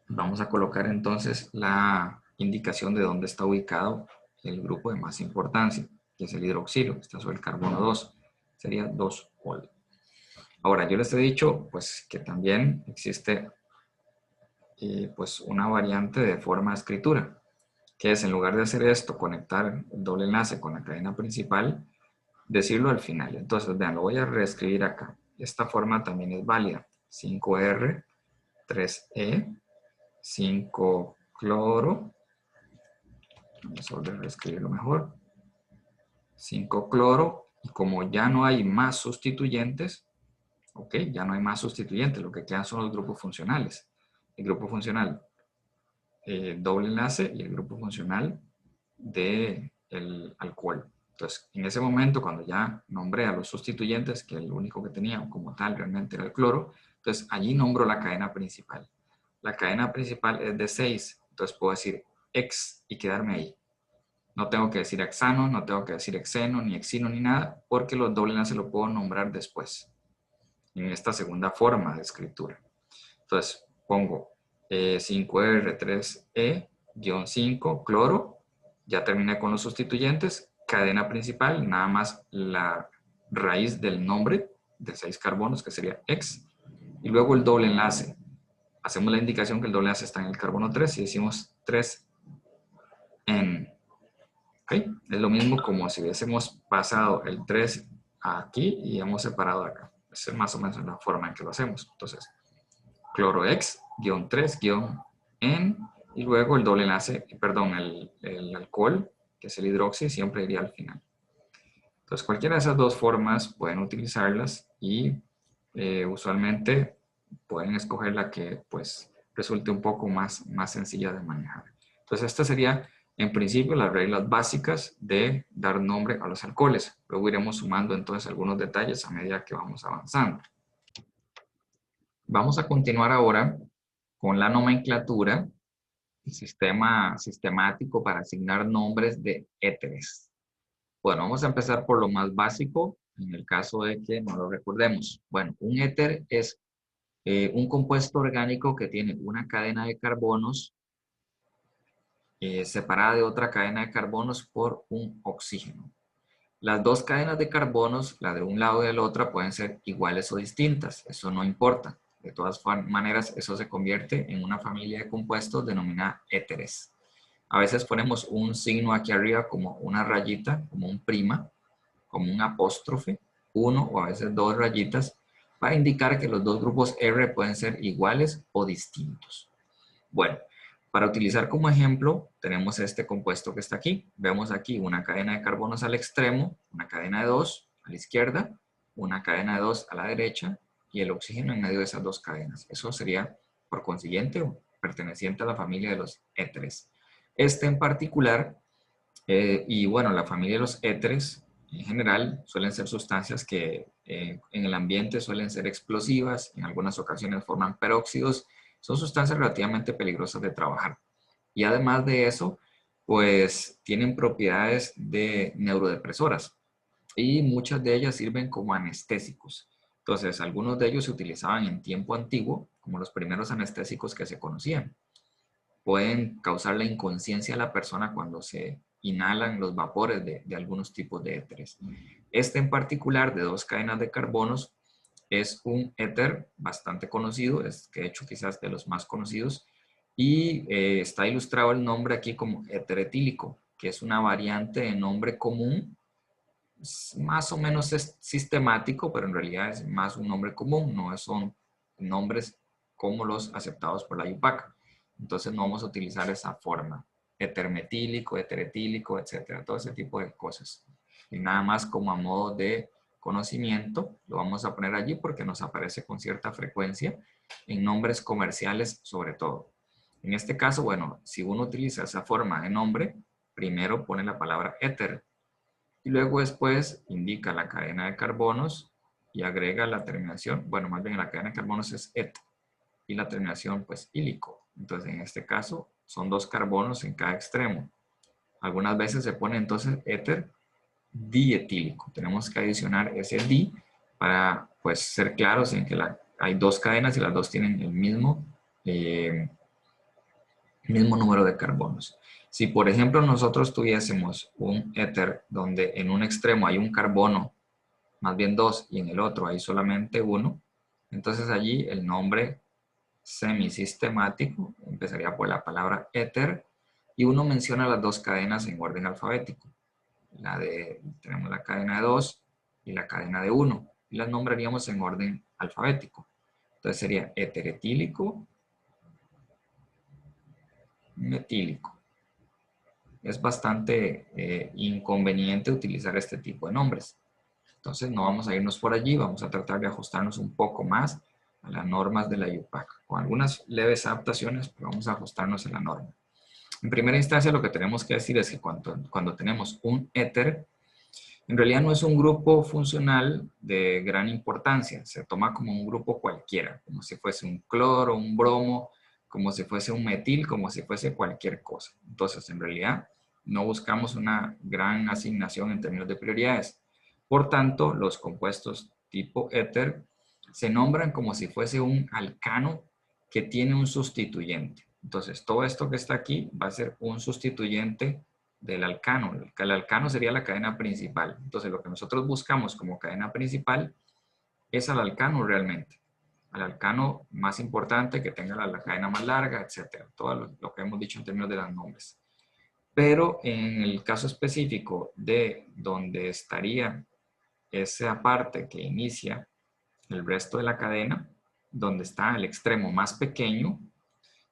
vamos a colocar entonces la indicación de dónde está ubicado el grupo de más importancia, que es el hidroxilo, que está sobre el carbono 2, sería 2-ol. Ahora, yo les he dicho pues, que también existe pues, una variante de forma de escritura, que es en lugar de hacer esto, conectar el doble enlace con la cadena principal, decirlo al final. Entonces, vean, lo voy a reescribir acá. Esta forma también es válida. 5R, 3E, 5 cloro. Vamos a volver a reescribirlo mejor. 5 cloro. Y como ya no hay más sustituyentes, ok, ya no hay más sustituyentes, lo que quedan son los grupos funcionales. El grupo funcional doble enlace y el grupo funcional del alcohol. Entonces, en ese momento, cuando ya nombré a los sustituyentes, que el único que tenía como tal realmente era el cloro, entonces allí nombro la cadena principal. La cadena principal es de 6, entonces puedo decir X y quedarme ahí. No tengo que decir hexano, no tengo que decir hexeno, ni hexino, ni nada, porque los doble enlaces lo puedo nombrar después, en esta segunda forma de escritura. Entonces, pongo 5R3E-5, cloro, ya terminé con los sustituyentes, cadena principal, nada más la raíz del nombre de 6 carbonos, que sería X, y luego el doble enlace. Hacemos la indicación que el doble enlace está en el carbono 3 y decimos 3N. ¿Okay? Es lo mismo como si hubiésemos pasado el 3 aquí y hemos separado acá. Esa es más o menos la forma en que lo hacemos. Entonces, clorox-3-N y luego el doble enlace, perdón, el alcohol, que es el hidroxi, siempre iría al final. Entonces, cualquiera de esas dos formas pueden utilizarlas y usualmente pueden escoger la que pues resulte un poco más sencilla de manejar. Entonces, esta sería en principio las reglas básicas de dar nombre a los alcoholes. Luego iremos sumando entonces algunos detalles a medida que vamos avanzando. Vamos a continuar ahora con la nomenclatura, el sistema sistemático para asignar nombres de éteres. Bueno, vamos a empezar por lo más básico, en el caso de que no lo recordemos. Bueno, un éter es un compuesto orgánico que tiene una cadena de carbonos separada de otra cadena de carbonos por un oxígeno. Las dos cadenas de carbonos, la de un lado y de la otra, pueden ser iguales o distintas. Eso no importa. De todas maneras, eso se convierte en una familia de compuestos denominada éteres. A veces ponemos un signo aquí arriba como una rayita, como un prima, como un apóstrofe, uno o a veces dos rayitas, para indicar que los dos grupos R pueden ser iguales o distintos. Bueno, para utilizar como ejemplo, tenemos este compuesto que está aquí. Vemos aquí una cadena de carbonos al extremo, una cadena de 2 a la izquierda, una cadena de 2 a la derecha y el oxígeno en medio de esas dos cadenas. Eso sería, por consiguiente, perteneciente a la familia de los éteres. Este en particular, y bueno, la familia de los éteres en general suelen ser sustancias que en el ambiente suelen ser explosivas, en algunas ocasiones forman peróxidos, son sustancias relativamente peligrosas de trabajar. Y además de eso, pues tienen propiedades de neurodepresoras y muchas de ellas sirven como anestésicos. Entonces, algunos de ellos se utilizaban en tiempo antiguo como los primeros anestésicos que se conocían. Pueden causar la inconsciencia a la persona cuando se inhalan los vapores de algunos tipos de éteres. Este en particular, de dos cadenas de carbonos, es un éter bastante conocido, es de hecho quizás de los más conocidos, y está ilustrado el nombre aquí como éter etílico, que es una variante de nombre común, más o menos es sistemático, pero en realidad es más un nombre común, no son nombres como los aceptados por la IUPAC. Entonces no vamos a utilizar esa forma, éter metílico, éter etílico, etcétera, todo ese tipo de cosas. Y nada más como a modo de conocimiento, lo vamos a poner allí porque nos aparece con cierta frecuencia en nombres comerciales sobre todo. En este caso, bueno, si uno utiliza esa forma de nombre, primero pone la palabra éter y luego después indica la cadena de carbonos y agrega la terminación, bueno, más bien la cadena de carbonos es et y la terminación pues ílico. Entonces en este caso son dos carbonos en cada extremo. Algunas veces se pone entonces éter dietílico. Tenemos que adicionar ese di para pues ser claros en que hay dos cadenas y las dos tienen el mismo número de carbonos. Si por ejemplo nosotros tuviésemos un éter donde en un extremo hay un carbono, más bien dos, y en el otro hay solamente uno, entonces allí el nombre semisistemático empezaría por la palabra éter y uno menciona las dos cadenas en orden alfabético. Tenemos la cadena de 2 y la cadena de 1 y las nombraríamos en orden alfabético. Entonces sería éter etílico, metílico. Es bastante inconveniente utilizar este tipo de nombres. Entonces no vamos a irnos por allí, vamos a tratar de ajustarnos un poco más a las normas de la IUPAC. Con algunas leves adaptaciones, pero vamos a ajustarnos a la norma. En primera instancia lo que tenemos que decir es que cuando tenemos un éter, en realidad no es un grupo funcional de gran importancia, se toma como un grupo cualquiera, como si fuese un cloro, un bromo, como si fuese un metil, como si fuese cualquier cosa. Entonces, en realidad, no buscamos una gran asignación en términos de prioridades. Por tanto, los compuestos tipo éter se nombran como si fuese un alcano que tiene un sustituyente. Entonces, todo esto que está aquí va a ser un sustituyente del alcano. El alcano sería la cadena principal. Entonces, lo que nosotros buscamos como cadena principal es al alcano realmente. Al alcano más importante, que tenga la cadena más larga, etcétera. Todo lo que hemos dicho en términos de los nombres. Pero en el caso específico de donde estaría esa parte que inicia el resto de la cadena, donde está el extremo más pequeño,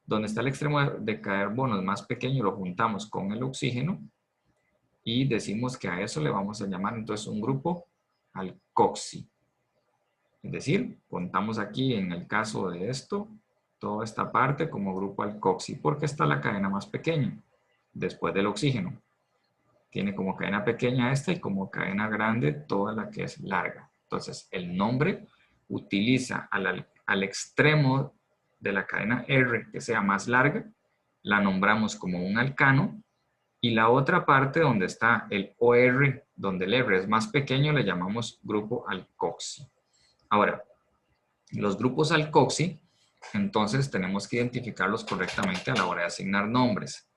donde está el extremo de carbonos más pequeño, lo juntamos con el oxígeno y decimos que a eso le vamos a llamar entonces un grupo alcoxi. Es decir, contamos aquí en el caso de esto, toda esta parte como grupo alcoxi, porque está la cadena más pequeña, después del oxígeno. Tiene como cadena pequeña esta y como cadena grande toda la que es larga. Entonces, el nombre utiliza al extremo de la cadena R que sea más larga, la nombramos como un alcano, y la otra parte donde está el OR, donde el R es más pequeño, le llamamos grupo alcoxi. Ahora, los grupos alcoxi, entonces tenemos que identificarlos correctamente a la hora de asignar nombres.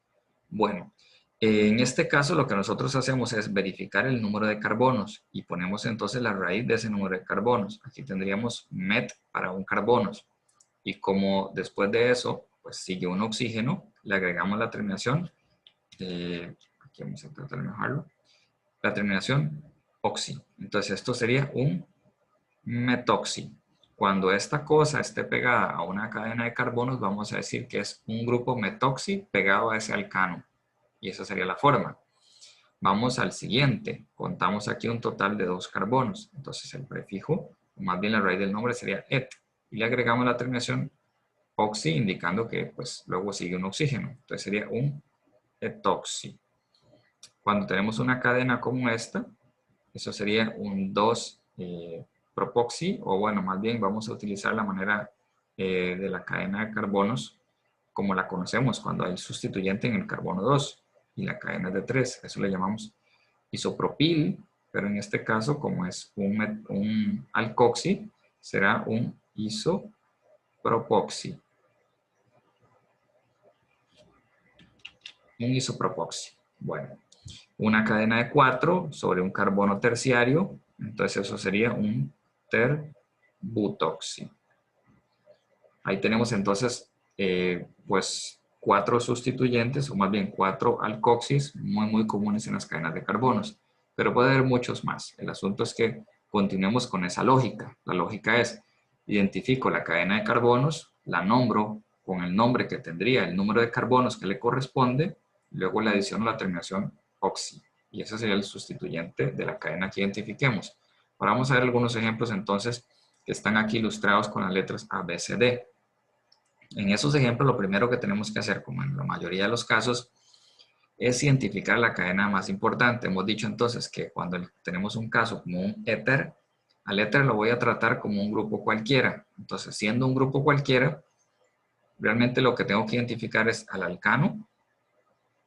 Bueno, en este caso lo que nosotros hacemos es verificar el número de carbonos y ponemos entonces la raíz de ese número de carbonos. Aquí tendríamos met para un carbonos. Y como después de eso, pues sigue un oxígeno, le agregamos la terminación, aquí vamos a tratar de mejorarlo, la terminación oxi. Entonces esto sería un metoxi. Cuando esta cosa esté pegada a una cadena de carbonos, vamos a decir que es un grupo metoxi pegado a ese alcano. Y esa sería la forma. Vamos al siguiente. Contamos aquí un total de 2 carbonos. Entonces el prefijo, o más bien la raíz del nombre sería et. Y le agregamos la terminación oxi, indicando que pues luego sigue un oxígeno. Entonces sería un etoxi. Cuando tenemos una cadena como esta, eso sería un 2 propoxi, o bueno, más bien vamos a utilizar la manera de la cadena de carbonos como la conocemos, cuando hay sustituyente en el carbono 2 y la cadena es de 3. Eso le llamamos isopropil, pero en este caso, como es un alcoxi, será un isopropoxi. Un isopropoxi. Bueno, una cadena de 4 sobre un carbono terciario, entonces eso sería un terbutoxi. Ahí tenemos entonces, pues, 4 sustituyentes, o más bien 4 alcoxis muy comunes en las cadenas de carbonos. Pero puede haber muchos más. El asunto es que continuemos con esa lógica. La lógica es, identifico la cadena de carbonos, la nombro con el nombre que tendría, el número de carbonos que le corresponde, luego le adiciono la terminación oxi. Y ese sería el sustituyente de la cadena que identifiquemos. Ahora vamos a ver algunos ejemplos entonces que están aquí ilustrados con las letras A, B, C, D. En esos ejemplos, lo primero que tenemos que hacer, como en la mayoría de los casos, es identificar la cadena más importante. Hemos dicho entonces que cuando tenemos un caso como un éter, al éter lo voy a tratar como un grupo cualquiera. Entonces, siendo un grupo cualquiera, realmente lo que tengo que identificar es al alcano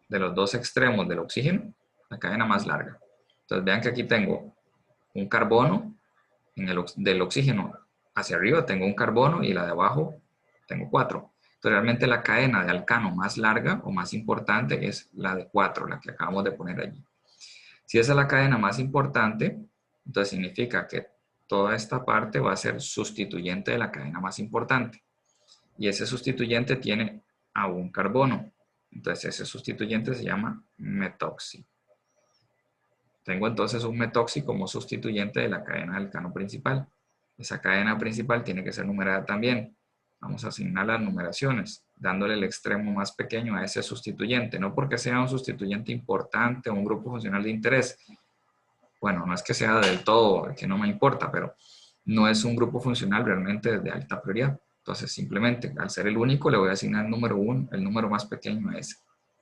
de los dos extremos del oxígeno, la cadena más larga. Entonces, vean que aquí tengo un carbono del oxígeno hacia arriba, tengo un carbono y la de abajo tengo 4. Entonces, realmente la cadena de alcano más larga o más importante es la de 4, la que acabamos de poner allí. Si esa es la cadena más importante, entonces significa que toda esta parte va a ser sustituyente de la cadena más importante. Y ese sustituyente tiene a un carbono. Entonces, ese sustituyente se llama metoxi. Tengo entonces un metoxi como sustituyente de la cadena de alcano principal. Esa cadena principal tiene que ser numerada también. Vamos a asignar las numeraciones, dándole el extremo más pequeño a ese sustituyente. No porque sea un sustituyente importante o un grupo funcional de interés. Bueno, no es que sea del todo, que no me importa, pero no es un grupo funcional realmente de alta prioridad. Entonces, simplemente, al ser el único, le voy a asignar el número 1, el número más pequeño a ese.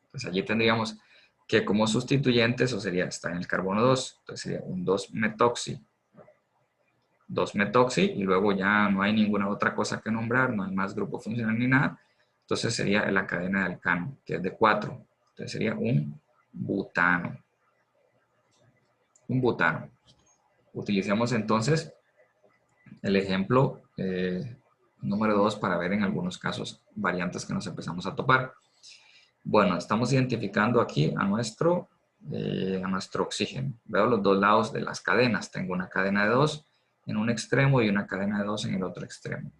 Entonces, allí tendríamos que como sustituyente, eso sería, está en el carbono 2, entonces sería un 2-metoxi. 2-metoxi y luego ya no hay ninguna otra cosa que nombrar, no hay más grupo funcional ni nada. Entonces sería la cadena de alcano, que es de 4. Entonces sería un butano. Un butano. Utilicemos entonces el ejemplo número 2 para ver en algunos casos variantes que nos empezamos a topar. Bueno, estamos identificando aquí a nuestro oxígeno. Veo los dos lados de las cadenas. Tengo una cadena de 2 en un extremo y una cadena de 2 en el otro extremo.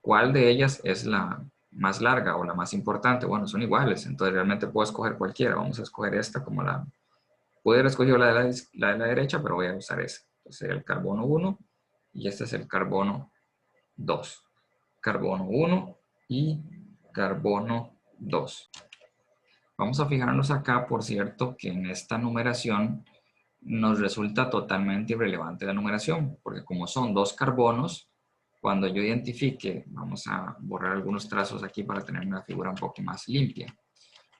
¿Cuál de ellas es la más larga o la más importante? Bueno, son iguales, entonces realmente puedo escoger cualquiera. Vamos a escoger esta como la... Puedo haber escogido la de la derecha, pero voy a usar esa. Entonces sería el carbono 1 y este es el carbono 2. Carbono 1 y carbono 2. Vamos a fijarnos acá, por cierto, que en esta numeración nos resulta totalmente irrelevante la numeración, porque como son dos carbonos, cuando yo identifique, vamos a borrar algunos trazos aquí para tener una figura un poco más limpia.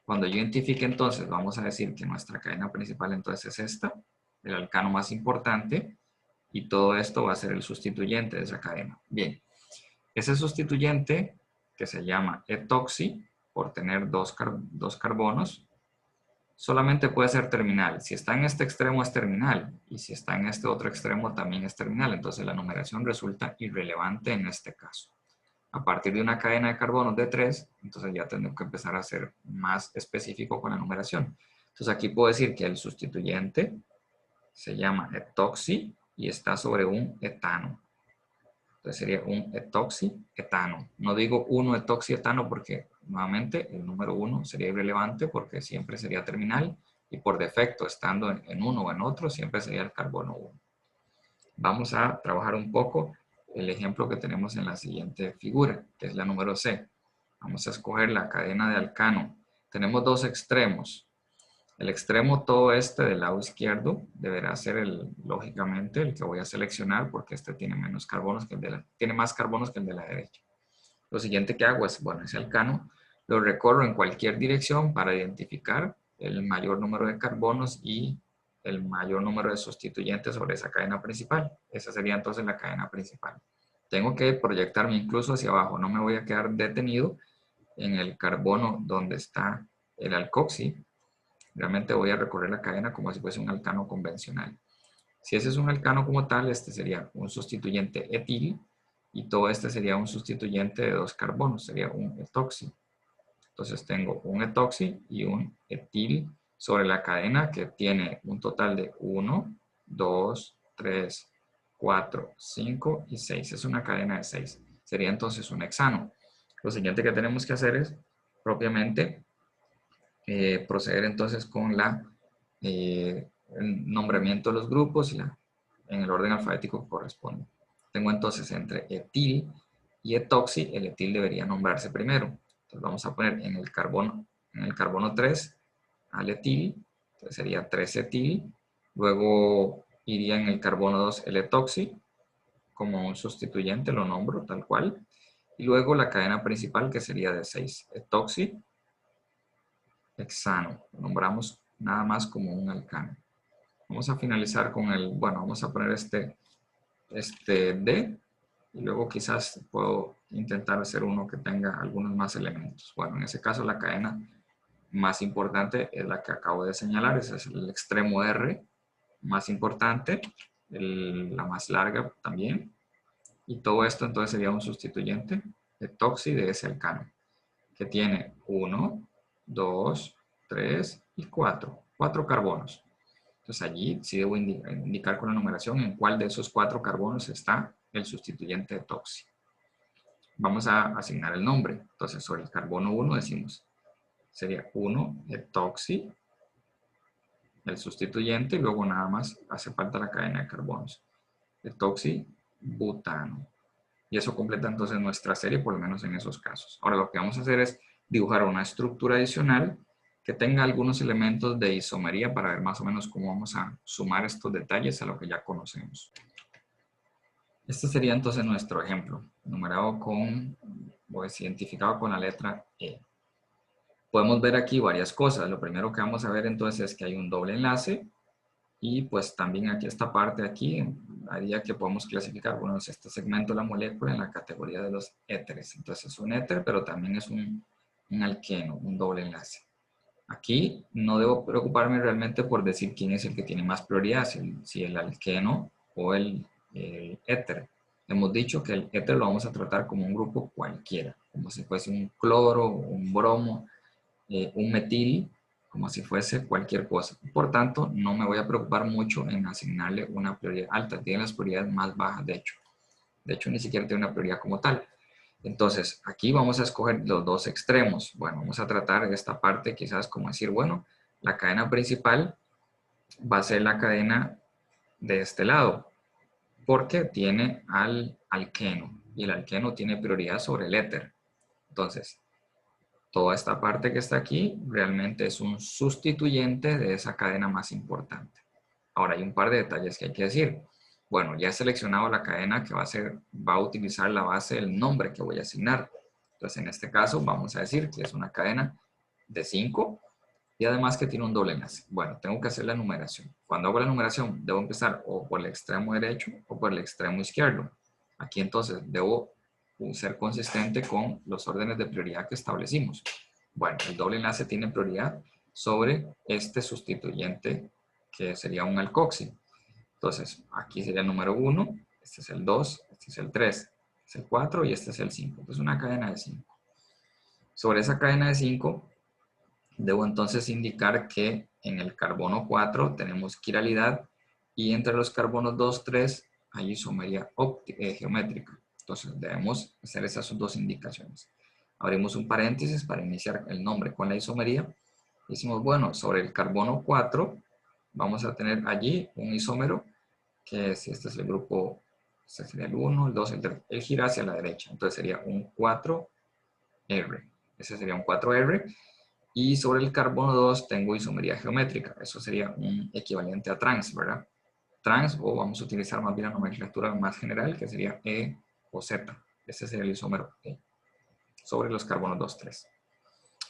Cuando yo identifique entonces, vamos a decir que nuestra cadena principal entonces es esta, el alcano más importante, y todo esto va a ser el sustituyente de esa cadena. Bien, ese sustituyente, que se llama etoxi, por tener dos carbonos, solamente puede ser terminal. Si está en este extremo es terminal y si está en este otro extremo también es terminal. Entonces la numeración resulta irrelevante en este caso. A partir de una cadena de carbonos de 3, entonces ya tengo que empezar a ser más específico con la numeración. Entonces aquí puedo decir que el sustituyente se llama etoxi y está sobre un etano. Entonces sería un etoxietano. No digo 1 etoxietano porque nuevamente el número 1 sería irrelevante porque siempre sería terminal y por defecto estando en uno o en otro siempre sería el carbono 1. Vamos a trabajar un poco el ejemplo que tenemos en la siguiente figura, que es la número C. Vamos a escoger la cadena de alcano. Tenemos dos extremos. El extremo todo este del lado izquierdo deberá ser lógicamente el que voy a seleccionar porque este tiene menos carbonos que tiene más carbonos que el de la derecha. Lo siguiente que hago es, bueno, ese alcano lo recorro en cualquier dirección para identificar el mayor número de carbonos y el mayor número de sustituyentes sobre esa cadena principal. Esa sería entonces la cadena principal. Tengo que proyectarme incluso hacia abajo, no me voy a quedar detenido en el carbono donde está el alcoxi. Realmente voy a recorrer la cadena como si fuese un alcano convencional. Si ese es un alcano como tal, este sería un sustituyente etil y todo este sería un sustituyente de dos carbonos, sería un etoxi. Entonces tengo un etoxi y un etil sobre la cadena que tiene un total de 1, 2, 3, 4, 5 y 6. Es una cadena de 6. Sería entonces un hexano. Lo siguiente que tenemos que hacer es propiamente proceder entonces con el nombramiento de los grupos y en el orden alfabético que corresponde. Tengo entonces entre etil y etoxi, el etil debería nombrarse primero. Entonces vamos a poner en el carbono 3 al etil, entonces sería 3-etil, luego iría en el carbono 2 el etoxi, como un sustituyente lo nombro tal cual, y luego la cadena principal que sería de 6 etoxi, hexano, lo nombramos nada más como un alcano. Vamos a finalizar con bueno, vamos a poner este D y luego quizás puedo intentar hacer uno que tenga algunos más elementos. Bueno, en ese caso la cadena más importante es la que acabo de señalar, ese es el extremo R más importante, la más larga también, y todo esto entonces sería un sustituyente etoxi de ese alcano, que tiene 1, 2, 3 y 4. 4 carbonos. Entonces allí sí debo indicar con la numeración en cuál de esos 4 carbonos está el sustituyente etoxi. Vamos a asignar el nombre. Entonces sobre el carbono 1 decimos, sería 1 etoxi, el sustituyente, y luego nada más hace falta la cadena de carbonos. Etoxi butano. Y eso completa entonces nuestra serie, por lo menos en esos casos. Ahora lo que vamos a hacer es dibujar una estructura adicional que tenga algunos elementos de isomería para ver más o menos cómo vamos a sumar estos detalles a lo que ya conocemos. Este sería entonces nuestro ejemplo, numerado identificado con la letra E. Podemos ver aquí varias cosas. Lo primero que vamos a ver entonces es que hay un doble enlace y pues también aquí esta parte de aquí haría que podamos clasificar, bueno, este segmento de la molécula en la categoría de los éteres. Entonces es un éter, pero también es un alqueno, un doble enlace. Aquí no debo preocuparme realmente por decir quién es el que tiene más prioridad, si el alqueno o el éter. Hemos dicho que el éter lo vamos a tratar como un grupo cualquiera, como si fuese un cloro, un bromo, un metil, como si fuese cualquier cosa. Por tanto, no me voy a preocupar mucho en asignarle una prioridad alta. Tiene las prioridades más bajas, de hecho. De hecho, ni siquiera tiene una prioridad como tal. Entonces, aquí vamos a escoger los dos extremos. Bueno, vamos a tratar esta parte quizás como decir, bueno, la cadena principal va a ser la cadena de este lado, porque tiene al alqueno, y el alqueno tiene prioridad sobre el éter. Entonces, toda esta parte que está aquí realmente es un sustituyente de esa cadena más importante. Ahora hay un par de detalles que hay que decir. Bueno, ya he seleccionado la cadena que va a utilizar la base del nombre que voy a asignar. Entonces, en este caso, vamos a decir que es una cadena de 5 y además que tiene un doble enlace. Bueno, tengo que hacer la numeración. Cuando hago la numeración, debo empezar o por el extremo derecho o por el extremo izquierdo. Aquí entonces debo ser consistente con los órdenes de prioridad que establecimos. Bueno, el doble enlace tiene prioridad sobre este sustituyente que sería un alcoxi. Entonces, aquí sería el número 1, este es el 2, este es el 3, este es el 4 y este es el 5. Entonces, una cadena de 5. Sobre esa cadena de 5, debo entonces indicar que en el carbono 4 tenemos quiralidad y entre los carbonos 2, 3 hay isomería geométrica. Entonces, debemos hacer esas dos indicaciones. Abrimos un paréntesis para iniciar el nombre con la isomería. Decimos, bueno, sobre el carbono 4 vamos a tener allí un isómero que si este es el grupo, este sería el 1, el 2, el 3, él gira hacia la derecha, entonces sería un 4R, ese sería un 4R, y sobre el carbono 2 tengo isomería geométrica, eso sería un equivalente a trans, ¿verdad? Trans, o vamos a utilizar más bien la nomenclatura más general, que sería E o Z, ese sería el isómero E, sobre los carbonos 2, 3.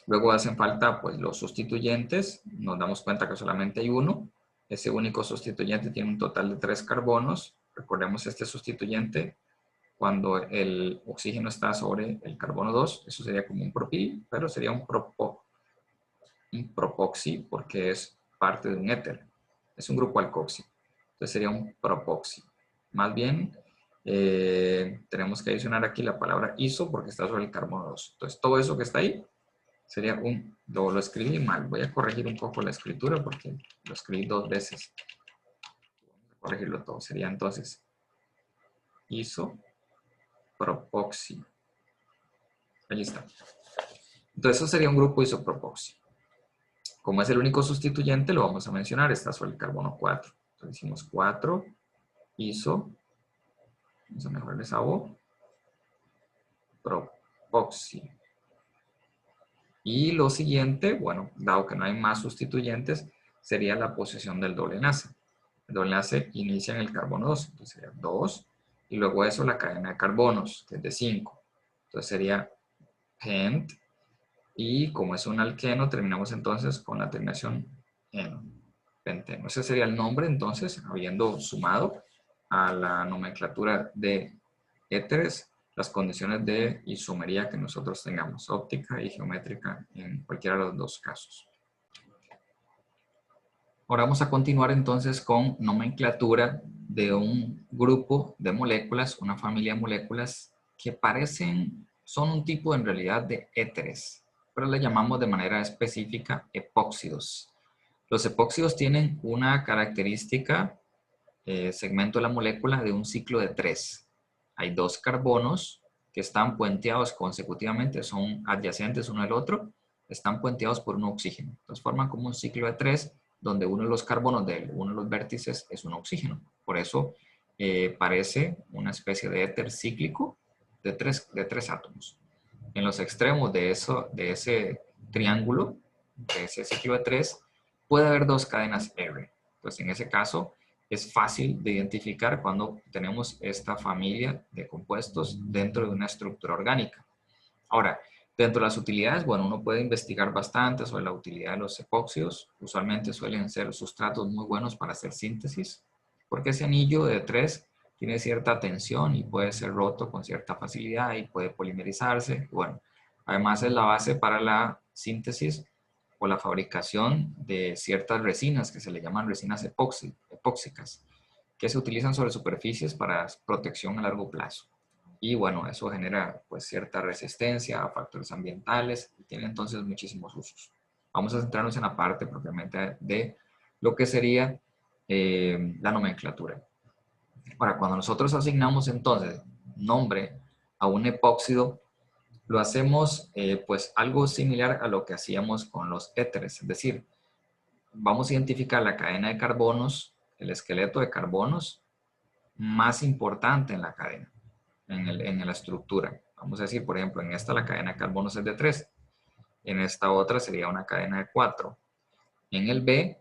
Luego hacen falta pues los sustituyentes, nos damos cuenta que solamente hay uno, ese único sustituyente tiene un total de 3 carbonos. Recordemos este sustituyente, cuando el oxígeno está sobre el carbono 2, eso sería como un propil, pero sería un propoxi porque es parte de un éter. Es un grupo alcoxi. Entonces sería un propoxi. Más bien, tenemos que adicionar aquí la palabra iso porque está sobre el carbono 2. Entonces todo eso que está ahí sería lo escribí mal. Voy a corregir un poco la escritura porque lo escribí 2 veces. Voy a corregirlo todo. Sería entonces isopropoxi. Ahí está. Entonces eso sería un grupo isopropoxi. Como es el único sustituyente, lo vamos a mencionar. Está sobre el carbono 4. Entonces decimos 4 iso. Vamos a mejorar esa O. Propoxi. Y lo siguiente, bueno, dado que no hay más sustituyentes, sería la posición del doble enlace. El doble enlace inicia en el carbono 2, entonces sería 2, y luego eso la cadena de carbonos, que es de 5. Entonces sería pent, y como es un alqueno, terminamos entonces con la terminación eno, penteno. Ese sería el nombre, entonces, habiendo sumado a la nomenclatura de éteres las condiciones de isomería que nosotros tengamos, óptica y geométrica en cualquiera de los dos casos. Ahora vamos a continuar entonces con nomenclatura de un grupo de moléculas, una familia de moléculas que son un tipo en realidad de éteres, pero le llamamos de manera específica epóxidos. Los epóxidos tienen una característica, segmento de la molécula, de un ciclo de 3. Hay 2 carbonos que están puenteados consecutivamente, son adyacentes uno al otro, están puenteados por un oxígeno. Entonces forman como un ciclo de 3, donde uno de los carbonos de uno de los vértices es un oxígeno. Por eso parece una especie de éter cíclico de tres átomos. En los extremos de ese triángulo, de ese ciclo de 3, puede haber 2 cadenas R. Entonces, en ese caso, es fácil de identificar cuando tenemos esta familia de compuestos dentro de una estructura orgánica. Ahora, dentro de las utilidades, bueno, uno puede investigar bastante sobre la utilidad de los epóxidos. Usualmente suelen ser sustratos muy buenos para hacer síntesis, porque ese anillo de 3 tiene cierta tensión y puede ser roto con cierta facilidad y puede polimerizarse. Bueno, además es la base para la síntesis o la fabricación de ciertas resinas que se le llaman resinas epóxicas, que se utilizan sobre superficies para protección a largo plazo. Y bueno, eso genera pues cierta resistencia a factores ambientales y tiene entonces muchísimos usos. Vamos a centrarnos en la parte propiamente de lo que sería la nomenclatura. Ahora, cuando nosotros asignamos entonces nombre a un epóxido, lo hacemos pues algo similar a lo que hacíamos con los éteres, es decir, vamos a identificar la cadena de carbonos, el esqueleto de carbonos más importante en la cadena, en la estructura. Vamos a decir, por ejemplo, en esta la cadena de carbonos es de 3, en esta otra sería una cadena de 4. En el B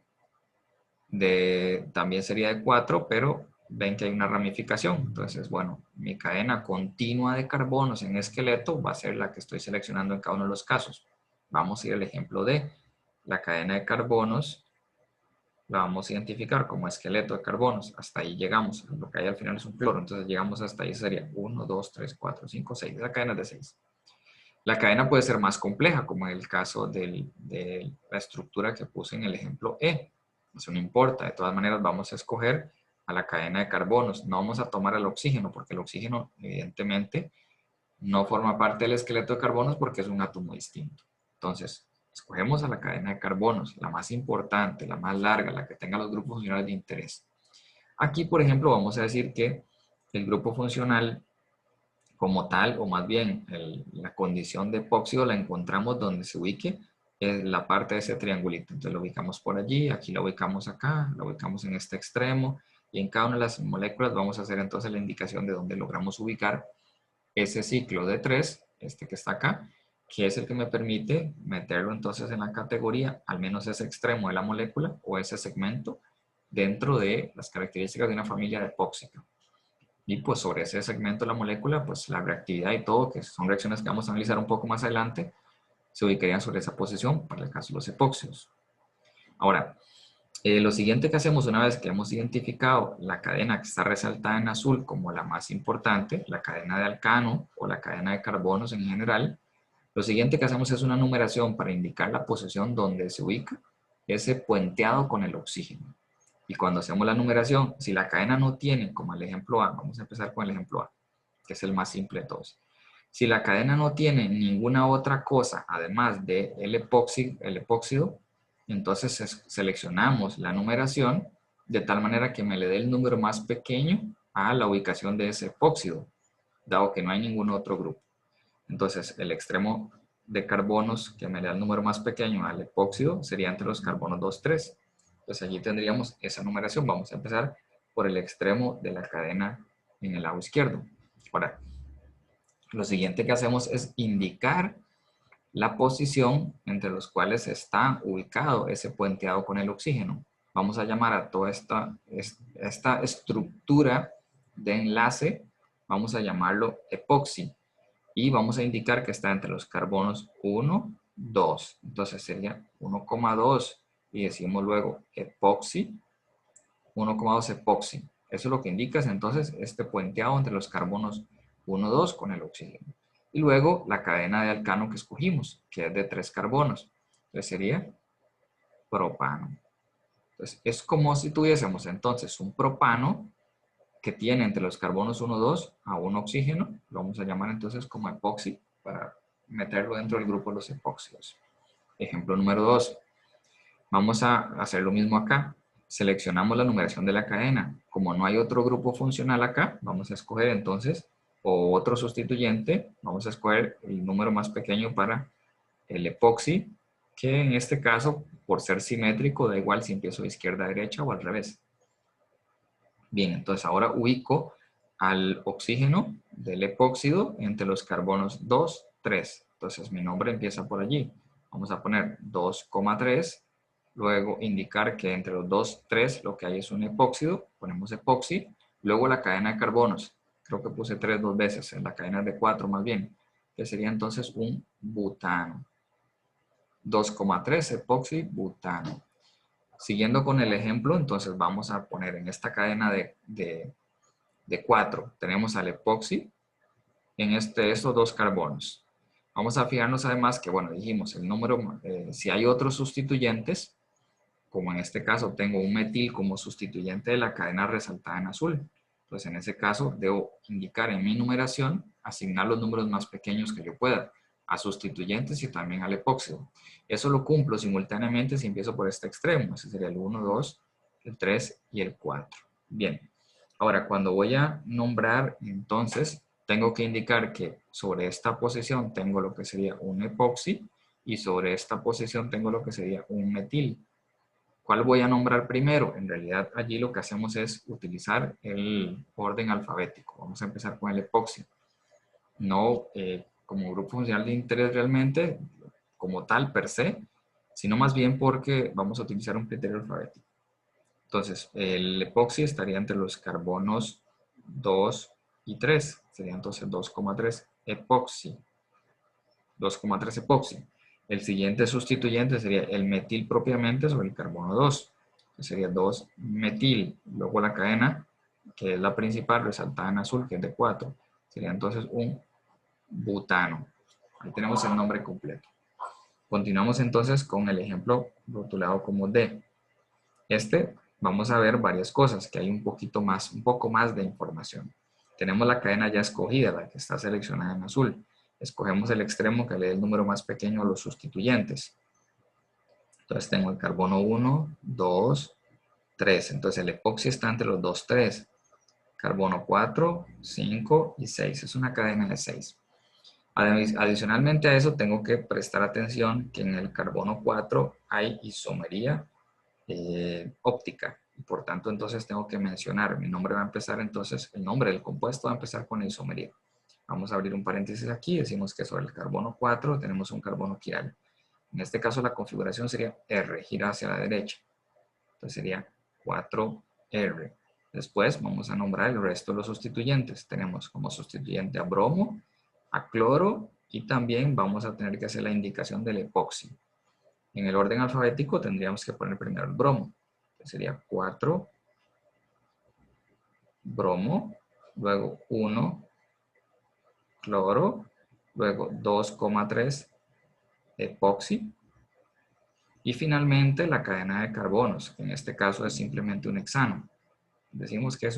también sería de 4, pero ven que hay una ramificación. Entonces, bueno, mi cadena continua de carbonos en esqueleto va a ser la que estoy seleccionando en cada uno de los casos. Vamos a ir al ejemplo de la cadena de carbonos. La vamos a identificar como esqueleto de carbonos. Hasta ahí llegamos. Lo que hay al final es un cloro. Entonces llegamos hasta ahí. Sería 1, 2, 3, 4, 5, 6. Esa cadena es de 6. La cadena puede ser más compleja, como en el caso de la estructura que puse en el ejemplo E. Eso no importa. De todas maneras vamos a escoger a la cadena de carbonos. No vamos a tomar el oxígeno, porque el oxígeno evidentemente no forma parte del esqueleto de carbonos porque es un átomo distinto. Entonces, escogemos a la cadena de carbonos, la más importante, la más larga, la que tenga los grupos funcionales de interés. Aquí, por ejemplo, vamos a decir que el grupo funcional como tal, o más bien la condición de epóxido la encontramos donde se ubique en la parte de ese triangulito. Entonces lo ubicamos por allí, aquí lo ubicamos acá, lo ubicamos en este extremo, y en cada una de las moléculas vamos a hacer entonces la indicación de dónde logramos ubicar ese ciclo de 3, este que está acá, que es el que me permite meterlo entonces en la categoría, al menos ese extremo de la molécula o ese segmento dentro de las características de una familia epóxica. Y pues sobre ese segmento de la molécula, pues la reactividad y todo, que son reacciones que vamos a analizar un poco más adelante, se ubicarían sobre esa posición para el caso de los epóxidos. Ahora, lo siguiente que hacemos una vez que hemos identificado la cadena que está resaltada en azul como la más importante, la cadena de alcano o la cadena de carbonos en general, lo siguiente que hacemos es una numeración para indicar la posición donde se ubica ese puenteado con el oxígeno. Y cuando hacemos la numeración, si la cadena no tiene, como el ejemplo A, vamos a empezar con el ejemplo A, que es el más simple de todos. Si la cadena no tiene ninguna otra cosa además del epóxido, entonces seleccionamos la numeración de tal manera que me le dé el número más pequeño a la ubicación de ese epóxido, dado que no hay ningún otro grupo. Entonces, el extremo de carbonos que me da el número más pequeño al epóxido sería entre los carbonos 2, 3. Entonces, allí tendríamos esa numeración. Vamos a empezar por el extremo de la cadena en el lado izquierdo. Ahora, lo siguiente que hacemos es indicar la posición entre los cuales está ubicado ese puenteado con el oxígeno. Vamos a llamar a toda esta estructura de enlace, vamos a llamarlo epoxi. Y vamos a indicar que está entre los carbonos 1, 2. Entonces sería 1,2 y decimos luego epoxi, 1,2 epoxi. Eso es lo que indica entonces este puenteado entre los carbonos 1, 2 con el oxígeno. Y luego la cadena de alcano que escogimos, que es de 3 carbonos. Entonces sería propano. Entonces es como si tuviésemos entonces un propano que tiene entre los carbonos 1, 2 a un oxígeno, lo vamos a llamar entonces como epoxi para meterlo dentro del grupo de los epóxidos. Ejemplo número 2. Vamos a hacer lo mismo acá. Seleccionamos la numeración de la cadena. Como no hay otro grupo funcional acá, vamos a escoger entonces o otro sustituyente. Vamos a escoger el número más pequeño para el epoxi, que en este caso, por ser simétrico, da igual si empiezo de izquierda a derecha o al revés. Bien, entonces ahora ubico al oxígeno del epóxido entre los carbonos 2, 3. Entonces mi nombre empieza por allí. Vamos a poner 2,3. Luego indicar que entre los 2, 3 lo que hay es un epóxido. Ponemos epoxi. Luego la cadena de carbonos. Creo que puse 3 dos veces. En la cadena de 4 más bien. Que sería entonces un butano. 2,3 epoxi butano. Siguiendo con el ejemplo, entonces vamos a poner en esta cadena de 4, tenemos al epoxi en estos dos carbonos. Vamos a fijarnos además que, bueno, dijimos el número, si hay otros sustituyentes, como en este caso tengo un metil como sustituyente de la cadena resaltada en azul. Entonces, en ese caso, debo indicar en mi numeración, asignar los números más pequeños que yo pueda a sustituyentes y también al epóxido. Eso lo cumplo simultáneamente si empiezo por este extremo. Ese sería el 1, 2, el 3 y el 4. Bien. Ahora, cuando voy a nombrar, entonces, tengo que indicar que sobre esta posición tengo lo que sería un epoxi y sobre esta posición tengo lo que sería un metil. ¿Cuál voy a nombrar primero? En realidad allí lo que hacemos es utilizar el orden alfabético. Vamos a empezar con el epoxi. No como grupo funcional de interés realmente, como tal per se, sino más bien porque vamos a utilizar un criterio alfabético. Entonces, el epoxi estaría entre los carbonos 2 y 3. Sería entonces 2,3 epoxi. 2,3 epoxi. El siguiente sustituyente sería el metil propiamente sobre el carbono 2. Que sería 2 metil. Luego la cadena, que es la principal, resaltada en azul, que es de 4. Sería entonces un butano. Ahí tenemos el nombre completo. Continuamos entonces con el ejemplo rotulado como D. Vamos a ver varias cosas, que hay un poco más de información. Tenemos la cadena ya escogida, la que está seleccionada en azul. Escogemos el extremo que le dé el número más pequeño a los sustituyentes. Entonces tengo el carbono 1, 2, 3. Entonces el epoxi está entre los 2, 3. Carbono 4, 5 y 6. Es una cadena de 6. Adicionalmente a eso tengo que prestar atención que en el carbono 4 hay isomería óptica. Y por tanto, entonces tengo que mencionar, mi nombre va a empezar entonces, el nombre del compuesto va a empezar con la isomería. Vamos a abrir un paréntesis aquí, decimos que sobre el carbono 4 tenemos un carbono quiral. En este caso la configuración sería R, gira hacia la derecha. Entonces sería 4R. Después vamos a nombrar el resto de los sustituyentes. Tenemos como sustituyente a bromo, a cloro y también vamos a tener que hacer la indicación del epoxi. En el orden alfabético tendríamos que poner primero el bromo. Sería 4 bromo, luego 1 cloro, luego 2,3 epoxi y finalmente la cadena de carbonos, que en este caso es simplemente un hexano. Decimos que es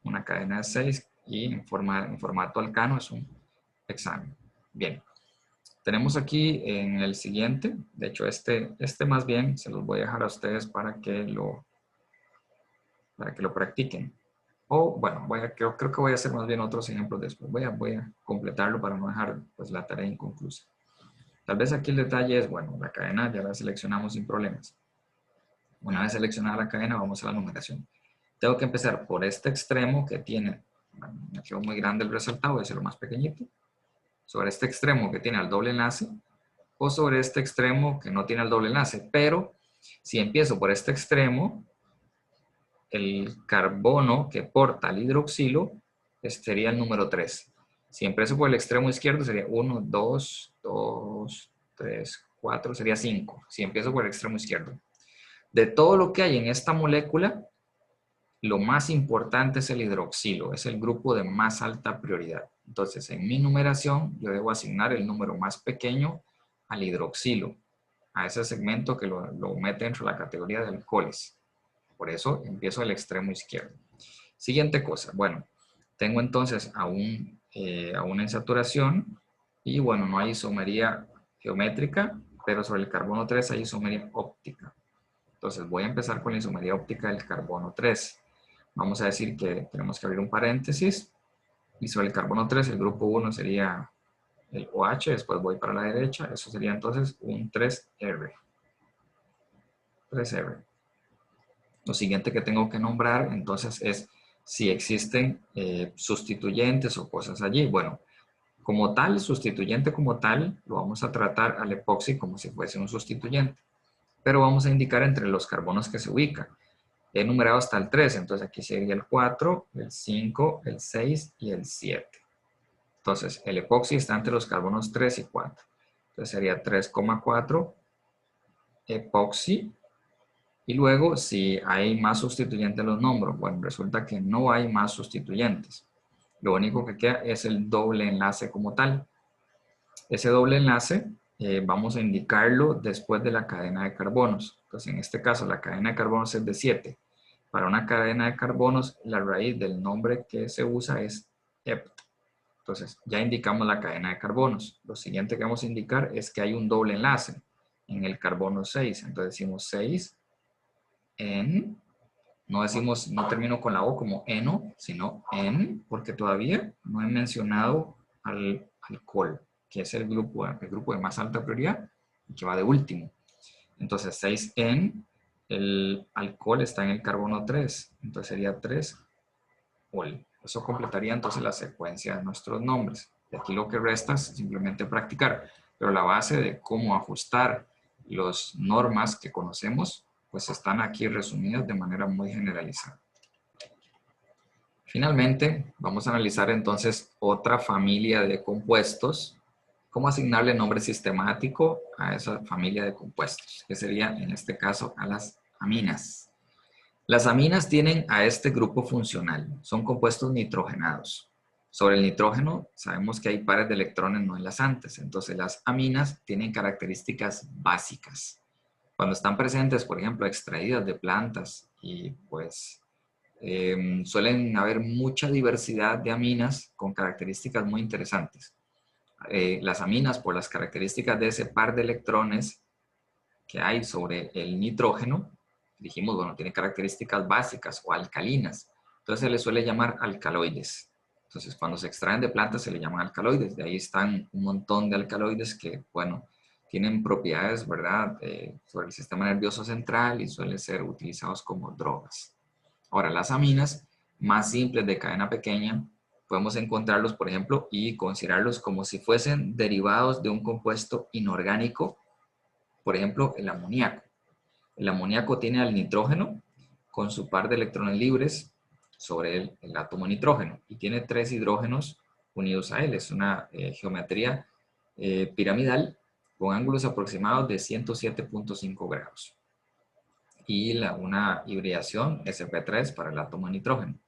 una cadena de 6 y en formato alcano es un hexano. Bien. Tenemos aquí en el siguiente, de hecho este más bien se los voy a dejar a ustedes para que lo practiquen. O bueno, creo que voy a hacer más bien otros ejemplos después. Voy a completarlo para no dejar pues, la tarea inconclusa. Tal vez aquí el detalle es, bueno, la cadena ya la seleccionamos sin problemas. Una vez seleccionada la cadena, vamos a la numeración. Tengo que empezar por este extremo que tiene, bueno, me quedó muy grande el resaltado, voy a hacerlo más pequeñito. Sobre este extremo que tiene el doble enlace, o sobre este extremo que no tiene el doble enlace. Pero si empiezo por este extremo, el carbono que porta el hidroxilo sería el número 3. Si empiezo por el extremo izquierdo sería 1, 2, 2, 3, 4, sería 5. Si empiezo por el extremo izquierdo. De todo lo que hay en esta molécula, lo más importante es el hidroxilo. Es el grupo de más alta prioridad. Entonces, en mi numeración, yo debo asignar el número más pequeño al hidroxilo, a ese segmento que lo mete dentro de la categoría de alcoholes. Por eso empiezo al extremo izquierdo. Siguiente cosa. Bueno, tengo entonces a una insaturación y bueno, no hay isomería geométrica, pero sobre el carbono 3 hay isomería óptica. Entonces voy a empezar con la isomería óptica del carbono 3. Vamos a decir que tenemos que abrir un paréntesis y sobre el carbono 3 el grupo 1 sería el OH, después voy para la derecha, eso sería entonces un 3R. 3R. Lo siguiente que tengo que nombrar entonces es si existen sustituyentes o cosas allí. Bueno, como tal, sustituyente como tal, lo vamos a tratar al epoxi como si fuese un sustituyente. Pero vamos a indicar entre los carbonos que se ubican. He numerado hasta el 3, entonces aquí sería el 4, el 5, el 6 y el 7. Entonces, el epoxi está entre los carbonos 3 y 4. Entonces sería 3,4 epoxi. Y luego, si hay más sustituyentes, los nombro. Bueno, resulta que no hay más sustituyentes. Lo único que queda es el doble enlace como tal. Ese doble enlace vamos a indicarlo después de la cadena de carbonos. Entonces, en este caso, la cadena de carbonos es de 7. Para una cadena de carbonos, la raíz del nombre que se usa es EPT. Entonces, ya indicamos la cadena de carbonos. Lo siguiente que vamos a indicar es que hay un doble enlace en el carbono 6. Entonces, decimos 6 en, no termino con la O como eno, sino en, porque todavía no he mencionado al alcohol, que es el grupo de más alta prioridad y que va de último. Entonces 6 en, el alcohol está en el carbono 3, entonces sería 3-ol. Eso completaría entonces la secuencia de nuestros nombres. Y aquí lo que resta es simplemente practicar, pero la base de cómo ajustar las normas que conocemos, pues están aquí resumidas de manera muy generalizada. Finalmente, vamos a analizar entonces otra familia de compuestos. ¿Cómo asignarle nombre sistemático a esa familia de compuestos? Que sería, en este caso, a las aminas. Las aminas tienen a este grupo funcional. Son compuestos nitrogenados. Sobre el nitrógeno, sabemos que hay pares de electrones no enlazantes. Entonces, las aminas tienen características básicas. Cuando están presentes, por ejemplo, extraídas de plantas y pues suelen haber mucha diversidad de aminas con características muy interesantes. Las aminas, por las características de ese par de electrones que hay sobre el nitrógeno, dijimos, bueno, tiene características básicas o alcalinas. Entonces se les suele llamar alcaloides. Entonces cuando se extraen de plantas se le llaman alcaloides. De ahí están un montón de alcaloides que, bueno, tienen propiedades, ¿verdad?, sobre el sistema nervioso central y suelen ser utilizados como drogas. Ahora, las aminas más simples de cadena pequeña, podemos encontrarlos, por ejemplo, y considerarlos como si fuesen derivados de un compuesto inorgánico, por ejemplo, el amoníaco. El amoníaco tiene al nitrógeno con su par de electrones libres sobre el átomo nitrógeno y tiene 3 hidrógenos unidos a él. Es una geometría piramidal con ángulos aproximados de 107.5 grados. Y una hibridación sp3 para el átomo de nitrógeno.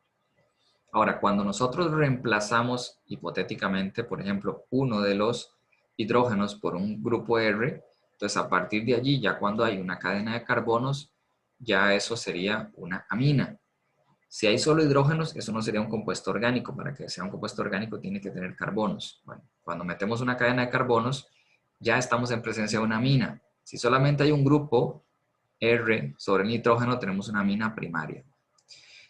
Ahora, cuando nosotros reemplazamos hipotéticamente, por ejemplo, uno de los hidrógenos por un grupo R, entonces a partir de allí, ya cuando hay una cadena de carbonos, ya eso sería una amina. Si hay solo hidrógenos, eso no sería un compuesto orgánico. Para que sea un compuesto orgánico tiene que tener carbonos. Bueno, cuando metemos una cadena de carbonos, ya estamos en presencia de una amina. Si solamente hay un grupo R sobre el nitrógeno, tenemos una amina primaria.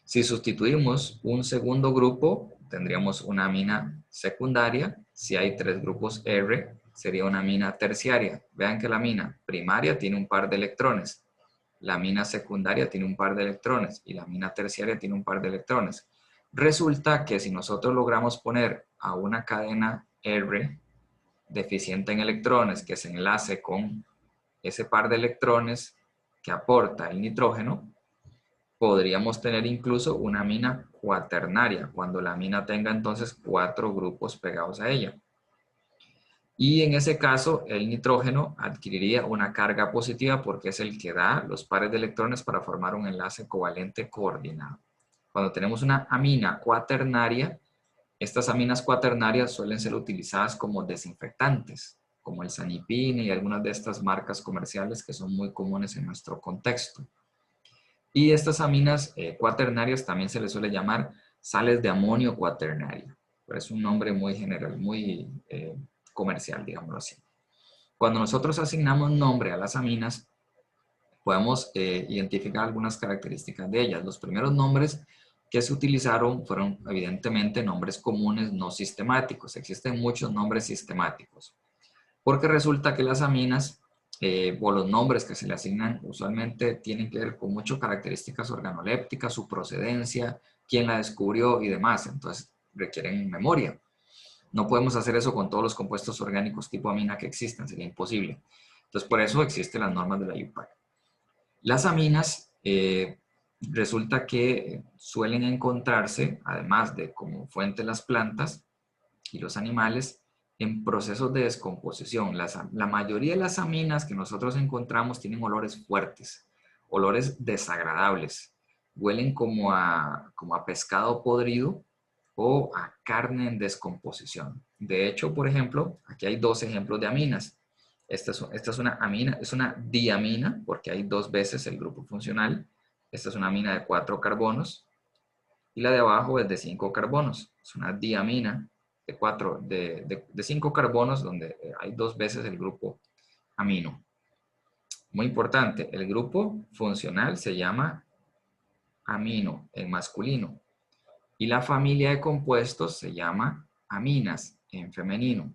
Si sustituimos un segundo grupo, tendríamos una amina secundaria. Si hay 3 grupos R, sería una amina terciaria. Vean que la amina primaria tiene un par de electrones, la amina secundaria tiene un par de electrones y la amina terciaria tiene un par de electrones. Resulta que si nosotros logramos poner a una cadena R deficiente en electrones que se enlace con ese par de electrones que aporta el nitrógeno, podríamos tener incluso una amina cuaternaria, cuando la amina tenga entonces 4 grupos pegados a ella. Y en ese caso, el nitrógeno adquiriría una carga positiva porque es el que da los pares de electrones para formar un enlace covalente coordinado. Cuando tenemos una amina cuaternaria, estas aminas cuaternarias suelen ser utilizadas como desinfectantes, como el Sanipine y algunas de estas marcas comerciales que son muy comunes en nuestro contexto. Y estas aminas cuaternarias también se les suele llamar sales de amonio cuaternario, pero es un nombre muy general, muy comercial, digámoslo así. Cuando nosotros asignamos nombre a las aminas, podemos identificar algunas características de ellas. Los primeros nombres que se utilizaron fueron evidentemente nombres comunes no sistemáticos. Existen muchos nombres sistemáticos, porque resulta que las aminas o los nombres que se le asignan usualmente tienen que ver con muchas características organolépticas, su procedencia, quién la descubrió y demás. Entonces requieren memoria. No podemos hacer eso con todos los compuestos orgánicos tipo amina que existen, sería imposible. Entonces por eso existen las normas de la IUPAC. Las aminas resulta que suelen encontrarse, además de como fuente las plantas y los animales, en procesos de descomposición. La mayoría de las aminas que nosotros encontramos tienen olores fuertes, olores desagradables. Huelen como a pescado podrido o a carne en descomposición. De hecho, por ejemplo, aquí hay dos ejemplos de aminas. Esta es una amina, es una diamina, porque hay dos veces el grupo funcional. Esta es una amina de 4 carbonos y la de abajo es de 5 carbonos. Es una diamina de 5 carbonos donde hay dos veces el grupo amino. Muy importante, el grupo funcional se llama amino en masculino y la familia de compuestos se llama aminas en femenino.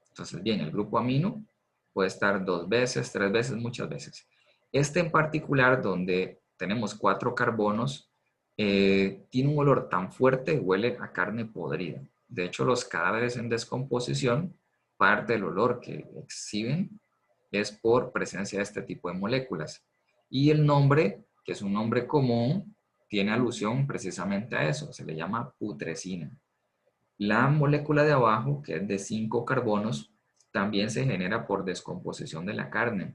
Entonces, bien, el grupo amino puede estar 2 veces, 3 veces, muchas veces. Este en particular, donde tenemos 4 carbonos, tiene un olor tan fuerte, huele a carne podrida. De hecho, los cadáveres en descomposición, parte del olor que exhiben es por presencia de este tipo de moléculas. Y el nombre, que es un nombre común, tiene alusión precisamente a eso, se le llama putrescina. La molécula de abajo, que es de 5 carbonos, también se genera por descomposición de la carne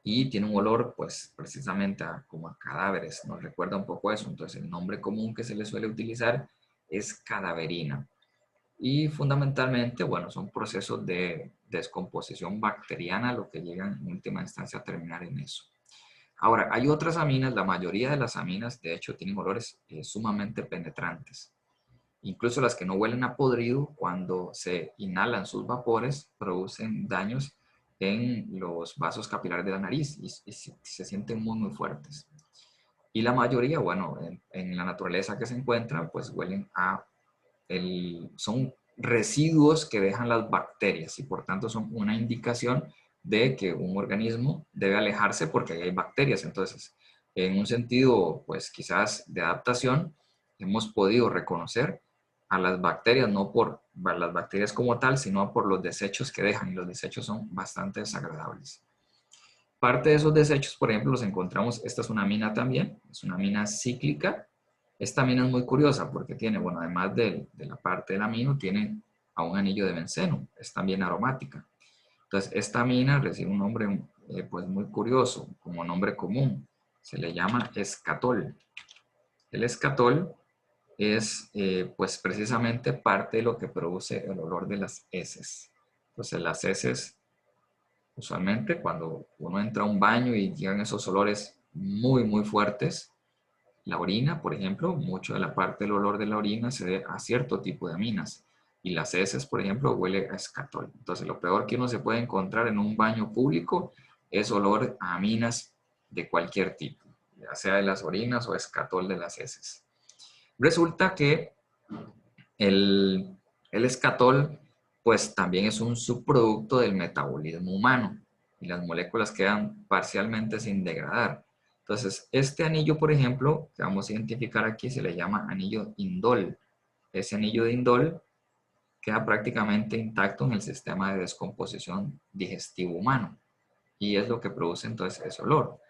y tiene un olor, pues, precisamente como a cadáveres, nos recuerda un poco eso. Entonces, el nombre común que se le suele utilizar es cadaverina. Y fundamentalmente, bueno, son procesos de descomposición bacteriana lo que llegan en última instancia a terminar en eso. Ahora, hay otras aminas, la mayoría de las aminas, de hecho, tienen olores sumamente penetrantes. Incluso las que no huelen a podrido, cuando se inhalan sus vapores, producen daños en los vasos capilares de la nariz y se sienten muy, muy fuertes. Y la mayoría, bueno, en la naturaleza que se encuentran, pues huelen a son residuos que dejan las bacterias y por tanto son una indicación de que un organismo debe alejarse porque hay bacterias. Entonces, en un sentido, pues quizás de adaptación, hemos podido reconocer a las bacterias, no por las bacterias como tal, sino por los desechos que dejan, y los desechos son bastante desagradables. Parte de esos desechos, por ejemplo, los encontramos, esta es una mina también, es una mina cíclica. Esta mina es muy curiosa porque tiene, bueno, además de la parte del amino, tiene a un anillo de benceno, es también aromática. Entonces, esta mina recibe un nombre, pues, muy curioso, como nombre común, se le llama escatol. El escatol es, pues, precisamente parte de lo que produce el olor de las heces. Entonces, las heces usualmente cuando uno entra a un baño y llegan esos olores muy, muy fuertes, la orina, por ejemplo, mucho de la parte del olor de la orina se debe a cierto tipo de aminas. Y las heces, por ejemplo, huele a escatol. Entonces, lo peor que uno se puede encontrar en un baño público es olor a aminas de cualquier tipo, ya sea de las orinas o escatol de las heces. Resulta que el, el escatol, pues también es un subproducto del metabolismo humano y las moléculas quedan parcialmente sin degradar. Entonces, este anillo, por ejemplo, que vamos a identificar aquí, se le llama anillo indol. Ese anillo de indol queda prácticamente intacto en el sistema de descomposición digestivo humano y es lo que produce entonces ese olor.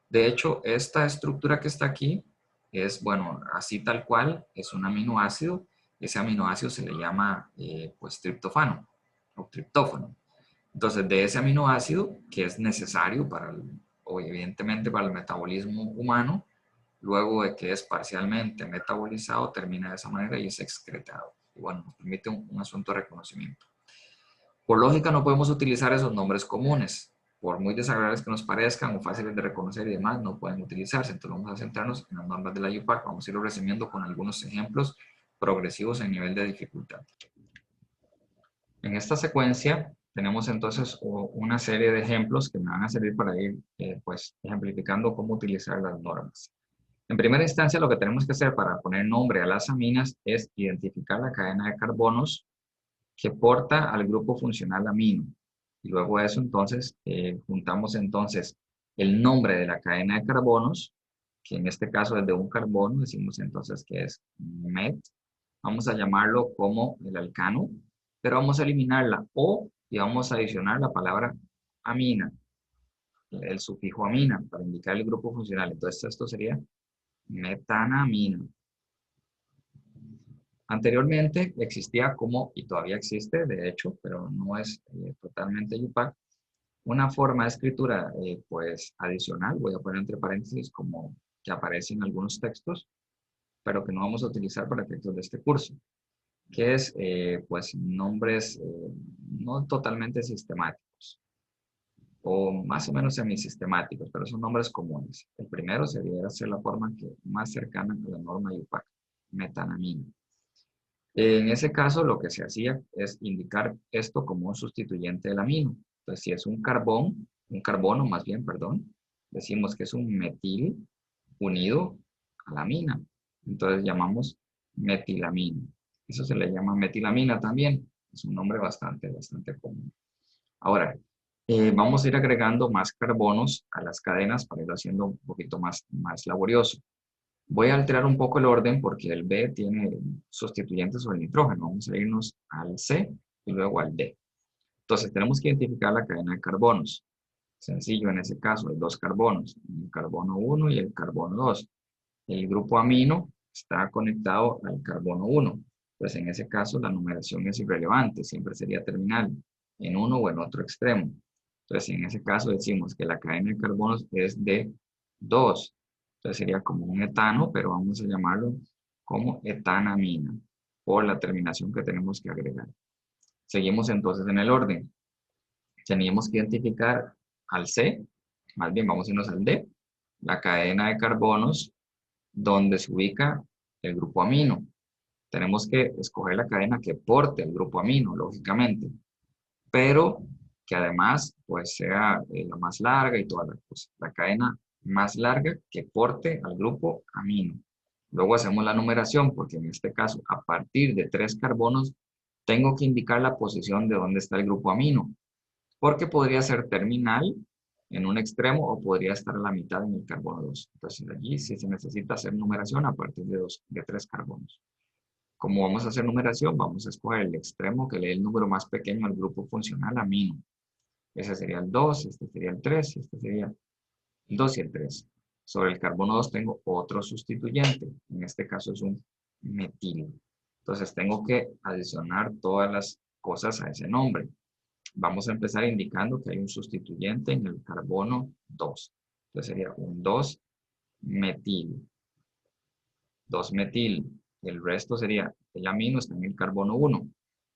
De hecho, esta estructura que está aquí es, bueno, así tal cual, es un aminoácido. Ese aminoácido se le llama, pues, triptofano o triptófano. Entonces, de ese aminoácido, que es necesario o evidentemente para el metabolismo humano, luego de que es parcialmente metabolizado, termina de esa manera y es excretado. Y bueno, nos permite un asunto de reconocimiento. Por lógica no podemos utilizar esos nombres comunes. Por muy desagradables que nos parezcan o fáciles de reconocer y demás, no pueden utilizarse. Entonces vamos a centrarnos en las normas de la UPAC. Vamos a irlo resumiendo con algunos ejemplos progresivos en nivel de dificultad. En esta secuencia tenemos entonces una serie de ejemplos que me van a servir para ir pues ejemplificando cómo utilizar las normas. En primera instancia, lo que tenemos que hacer para poner nombre a las aminas es identificar la cadena de carbonos que porta al grupo funcional amino. Y luego de eso, entonces, juntamos entonces el nombre de la cadena de carbonos, que en este caso es de un carbono, decimos entonces que es met. Vamos a llamarlo como el alcano, pero vamos a eliminar la O y vamos a adicionar la palabra amina, el sufijo amina, para indicar el grupo funcional. Entonces, esto sería metanamina. Anteriormente existía como, y todavía existe, de hecho, pero no es totalmente UPAC, una forma de escritura pues adicional, voy a poner entre paréntesis como que aparece en algunos textos, pero que no vamos a utilizar para efectos de este curso. que es pues nombres no totalmente sistemáticos o más o menos semisistemáticos, pero son nombres comunes. El primero sería hacer la forma que más cercana a la norma IUPAC, metanamina. En ese caso, lo que se hacía es indicar esto como un sustituyente del amino. Entonces, si es un carbono más bien, perdón, decimos que es un metil unido a la amina. Entonces, llamamos metilamina. Eso se le llama metilamina también. Es un nombre bastante común. Ahora, vamos a ir agregando más carbonos a las cadenas para irlo haciendo un poquito más laborioso. Voy a alterar un poco el orden porque el B tiene sustituyentes sobre el nitrógeno. Vamos a irnos al C y luego al D. Entonces, tenemos que identificar la cadena de carbonos. Sencillo, en ese caso, hay dos carbonos, el carbono 1 y el carbono 2. El grupo amino está conectado al carbono 1. Pues en ese caso, la numeración es irrelevante, siempre sería terminal, en uno o en otro extremo. Entonces, en ese caso decimos que la cadena de carbonos es de 2. Entonces sería como un etano, pero vamos a llamarlo como etanamina, por la terminación que tenemos que agregar. Seguimos entonces en el orden. Teníamos que identificar al C, más bien vamos a irnos al D, la cadena de carbonos donde se ubica el grupo amino. Tenemos que escoger la cadena que porte el grupo amino, lógicamente, pero que además pues sea la más larga y toda la cosa. La cadena más larga que porte al grupo amino. Luego hacemos la numeración porque en este caso a partir de 3 carbonos tengo que indicar la posición de dónde está el grupo amino, porque podría ser terminal en un extremo o podría estar a la mitad en el carbono 2. Entonces allí sí se necesita hacer numeración a partir de 3 carbonos. Como vamos a hacer numeración, vamos a escoger el extremo que le dé el número más pequeño al grupo funcional amino. Ese sería el 2, este sería el 3, este sería el 2 y el 3. Sobre el carbono 2 tengo otro sustituyente. En este caso es un metil. Entonces tengo que adicionar todas las cosas a ese nombre. Vamos a empezar indicando que hay un sustituyente en el carbono 2. Entonces sería un 2-metil. 2-metil. El resto sería el amino está en el carbono 1.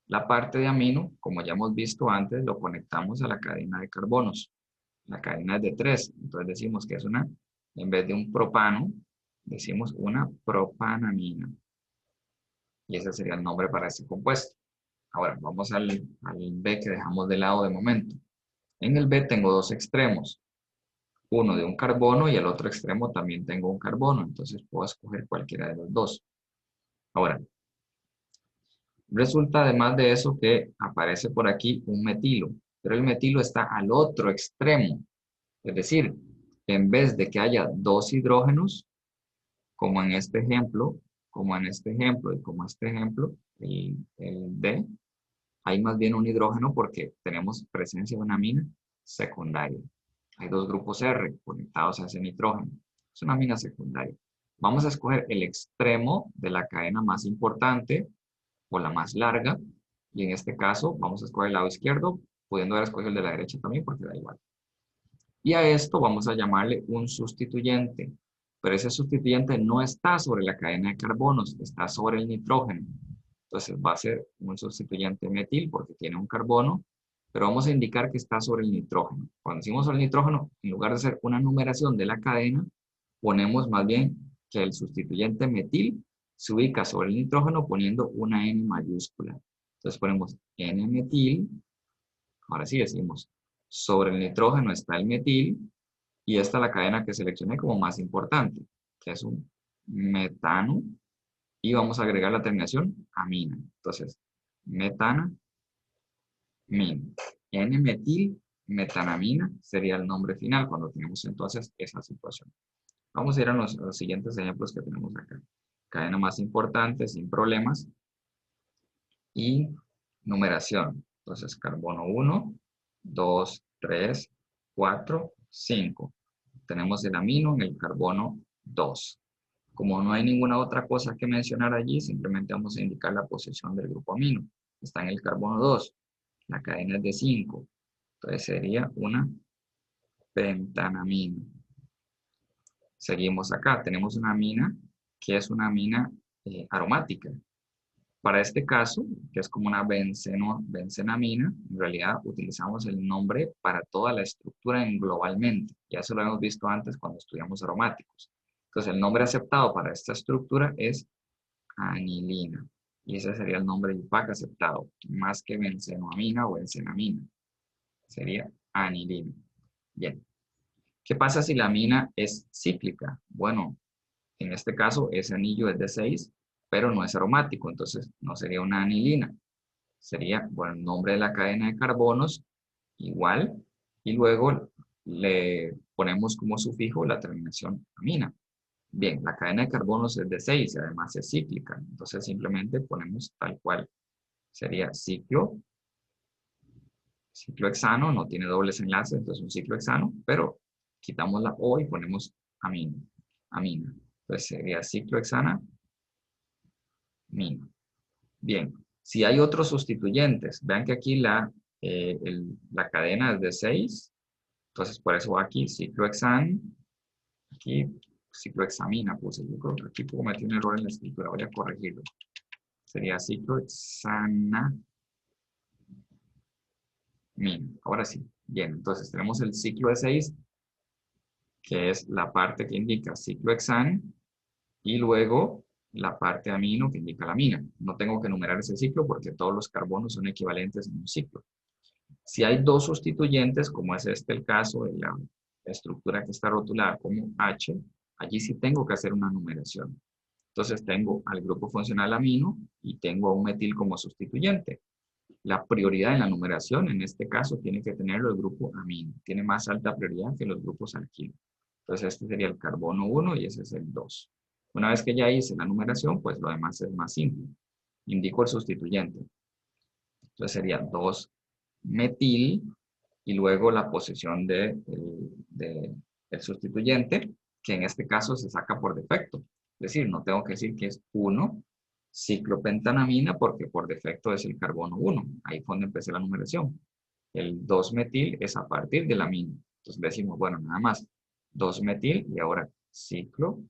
La parte de amino, como ya hemos visto antes, lo conectamos a la cadena de carbonos. La cadena es de 3, entonces decimos que es una, en vez de un propano, decimos una propanamina. Y ese sería el nombre para este compuesto. Ahora, vamos al B que dejamos de lado de momento. En el B tengo dos extremos, uno de un carbono y el otro extremo también tengo un carbono, entonces puedo escoger cualquiera de los dos. Ahora, resulta además de eso que aparece por aquí un metilo, pero el metilo está al otro extremo. Es decir, en vez de que haya dos hidrógenos, como en este ejemplo, como en este ejemplo y como este ejemplo, el D, hay más bien un hidrógeno porque tenemos presencia de una amina secundaria. Hay dos grupos R conectados a ese nitrógeno. Es una amina secundaria. Vamos a escoger el extremo de la cadena más importante o la más larga. Y en este caso vamos a escoger el lado izquierdo, pudiendo haber escogido el de la derecha también porque da igual. Y a esto vamos a llamarle un sustituyente. Pero ese sustituyente no está sobre la cadena de carbonos, está sobre el nitrógeno. Entonces va a ser un sustituyente metil porque tiene un carbono, pero vamos a indicar que está sobre el nitrógeno. Cuando decimos sobre el nitrógeno, en lugar de hacer una numeración de la cadena, ponemos más bien que el sustituyente metil se ubica sobre el nitrógeno poniendo una N mayúscula. Entonces ponemos N-metil, ahora sí decimos, sobre el nitrógeno está el metil, y esta es la cadena que seleccioné como más importante, que es un metano, y vamos a agregar la terminación amina. Entonces, metana, min. N-metil, metanamina sería el nombre final cuando tenemos entonces esa situación. Vamos a ir a los siguientes ejemplos que tenemos acá. Cadena más importante, sin problemas. Y numeración. Entonces, carbono 1, 2, 3, 4, 5. Tenemos el amino en el carbono 2. Como no hay ninguna otra cosa que mencionar allí, simplemente vamos a indicar la posición del grupo amino. Está en el carbono 2. La cadena es de 5. Entonces sería una pentanamina. Seguimos acá. Tenemos una amina que es una amina aromática. Para este caso, que es como una benzenamina, en realidad utilizamos el nombre para toda la estructura globalmente. Ya eso lo hemos visto antes cuando estudiamos aromáticos. Entonces, el nombre aceptado para esta estructura es anilina. Y ese sería el nombre IUPAC aceptado, más que benzenoamina o benzenamina. Sería anilina. Bien. ¿Qué pasa si la amina es cíclica? Bueno, en este caso ese anillo es de 6, pero no es aromático, entonces no sería una anilina. Sería, bueno, el nombre de la cadena de carbonos igual, y luego le ponemos como sufijo la terminación amina. Bien, la cadena de carbonos es de 6 y además es cíclica, entonces simplemente ponemos tal cual. Sería ciclo hexano, no tiene dobles enlaces, entonces un ciclo hexano, pero quitamos la O y ponemos amina. Entonces sería ciclo hexana, amina. Bien, si hay otros sustituyentes, vean que aquí la cadena es de 6, entonces por eso va aquí ciclohexan, aquí ciclohexamina puse, yo creo que aquí cometí un error en la escritura, voy a corregirlo. Sería ciclohexanamina. Ahora sí, bien, entonces tenemos el ciclo de 6, que es la parte que indica ciclohexan, y luego la parte amino que indica la amina. No tengo que enumerar ese ciclo porque todos los carbonos son equivalentes en un ciclo. Si hay dos sustituyentes, como es este el caso de la estructura que está rotulada como H, allí sí tengo que hacer una numeración. Entonces tengo al grupo funcional amino y tengo a un metil como sustituyente. La prioridad en la numeración, en este caso, tiene que tenerlo el grupo amino. Tiene más alta prioridad que los grupos alquilo. Entonces este sería el carbono 1 y ese es el 2. Una vez que ya hice la numeración, pues lo demás es más simple. Indico el sustituyente. Entonces sería 2-metil y luego la posición del sustituyente, que en este caso se saca por defecto. Es decir, no tengo que decir que es 1-ciclopentanamina porque por defecto es el carbono 1. Ahí fue donde empecé la numeración. El 2-metil es a partir de la amina. Entonces decimos, bueno, nada más 2-metil y ahora ciclopentanamina.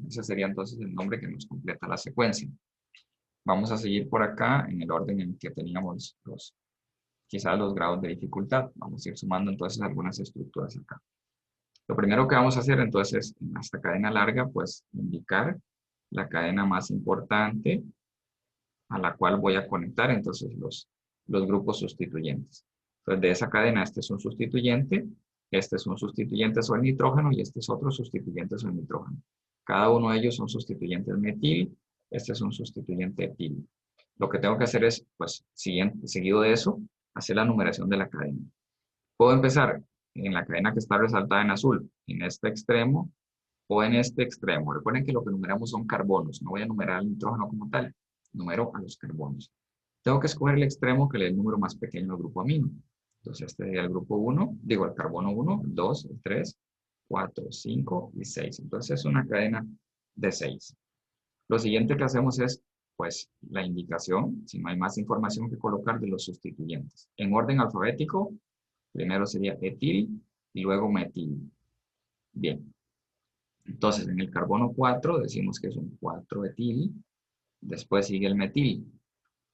Ese sería entonces el nombre que nos completa la secuencia. Vamos a seguir por acá en el orden en que teníamos quizás los grados de dificultad. Vamos a ir sumando entonces algunas estructuras acá. Lo primero que vamos a hacer entonces en esta cadena larga, pues indicar la cadena más importante a la cual voy a conectar entonces los grupos sustituyentes. Entonces de esa cadena este es un sustituyente sobre el nitrógeno y este es otro sustituyente sobre el nitrógeno. Cada uno de ellos son sustituyentes metil, este es un sustituyente etil. Lo que tengo que hacer es, pues, seguido de eso, hacer la numeración de la cadena. Puedo empezar en la cadena que está resaltada en azul, en este extremo o en este extremo. Recuerden que lo que numeramos son carbonos, no voy a numerar el nitrógeno como tal, numero a los carbonos. Tengo que escoger el extremo que le dé el número más pequeño al grupo amino. Entonces este sería el grupo 1, digo el carbono 1, 2, 3, 4, 5 y 6. Entonces es una cadena de 6. Lo siguiente que hacemos es, pues, la indicación, si no hay más información que colocar de los sustituyentes. En orden alfabético, primero sería etil y luego metil. Bien. Entonces, en el carbono 4 decimos que es un 4-etil, después sigue el metil.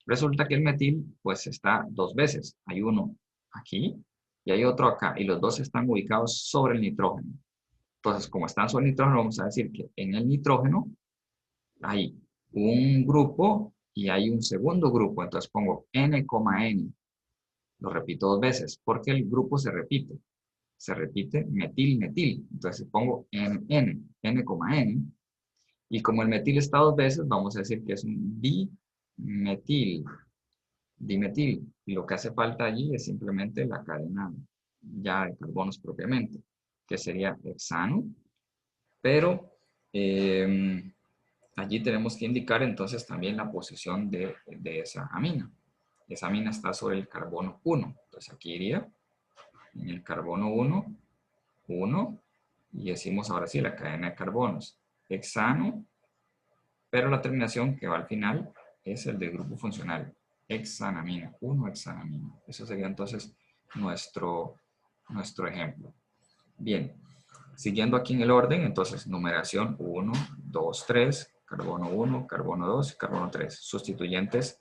Resulta que el metil, pues, está dos veces. Hay uno aquí y hay otro acá, y los dos están ubicados sobre el nitrógeno. Entonces, como están sobre el nitrógeno, vamos a decir que en el nitrógeno hay un grupo y hay un segundo grupo. Entonces pongo N, N. Lo repito dos veces porque el grupo se repite. Se repite metil, metil. Entonces pongo N, N, N. Y como el metil está dos veces, vamos a decir que es un dimetil. Dimetil. Y lo que hace falta allí es simplemente la cadena ya de carbonos propiamente, que sería hexano. Pero allí tenemos que indicar entonces también la posición de esa amina. Esa amina está sobre el carbono 1. Entonces aquí iría en el carbono 1, 1, y decimos ahora sí la cadena de carbonos. Hexano, pero la terminación que va al final es el del grupo funcional. Hexanamina, 1-hexanamina. Eso sería entonces nuestro ejemplo. Bien, siguiendo aquí en el orden, entonces numeración 1, 2, 3, carbono 1, carbono 2, carbono 3. Sustituyentes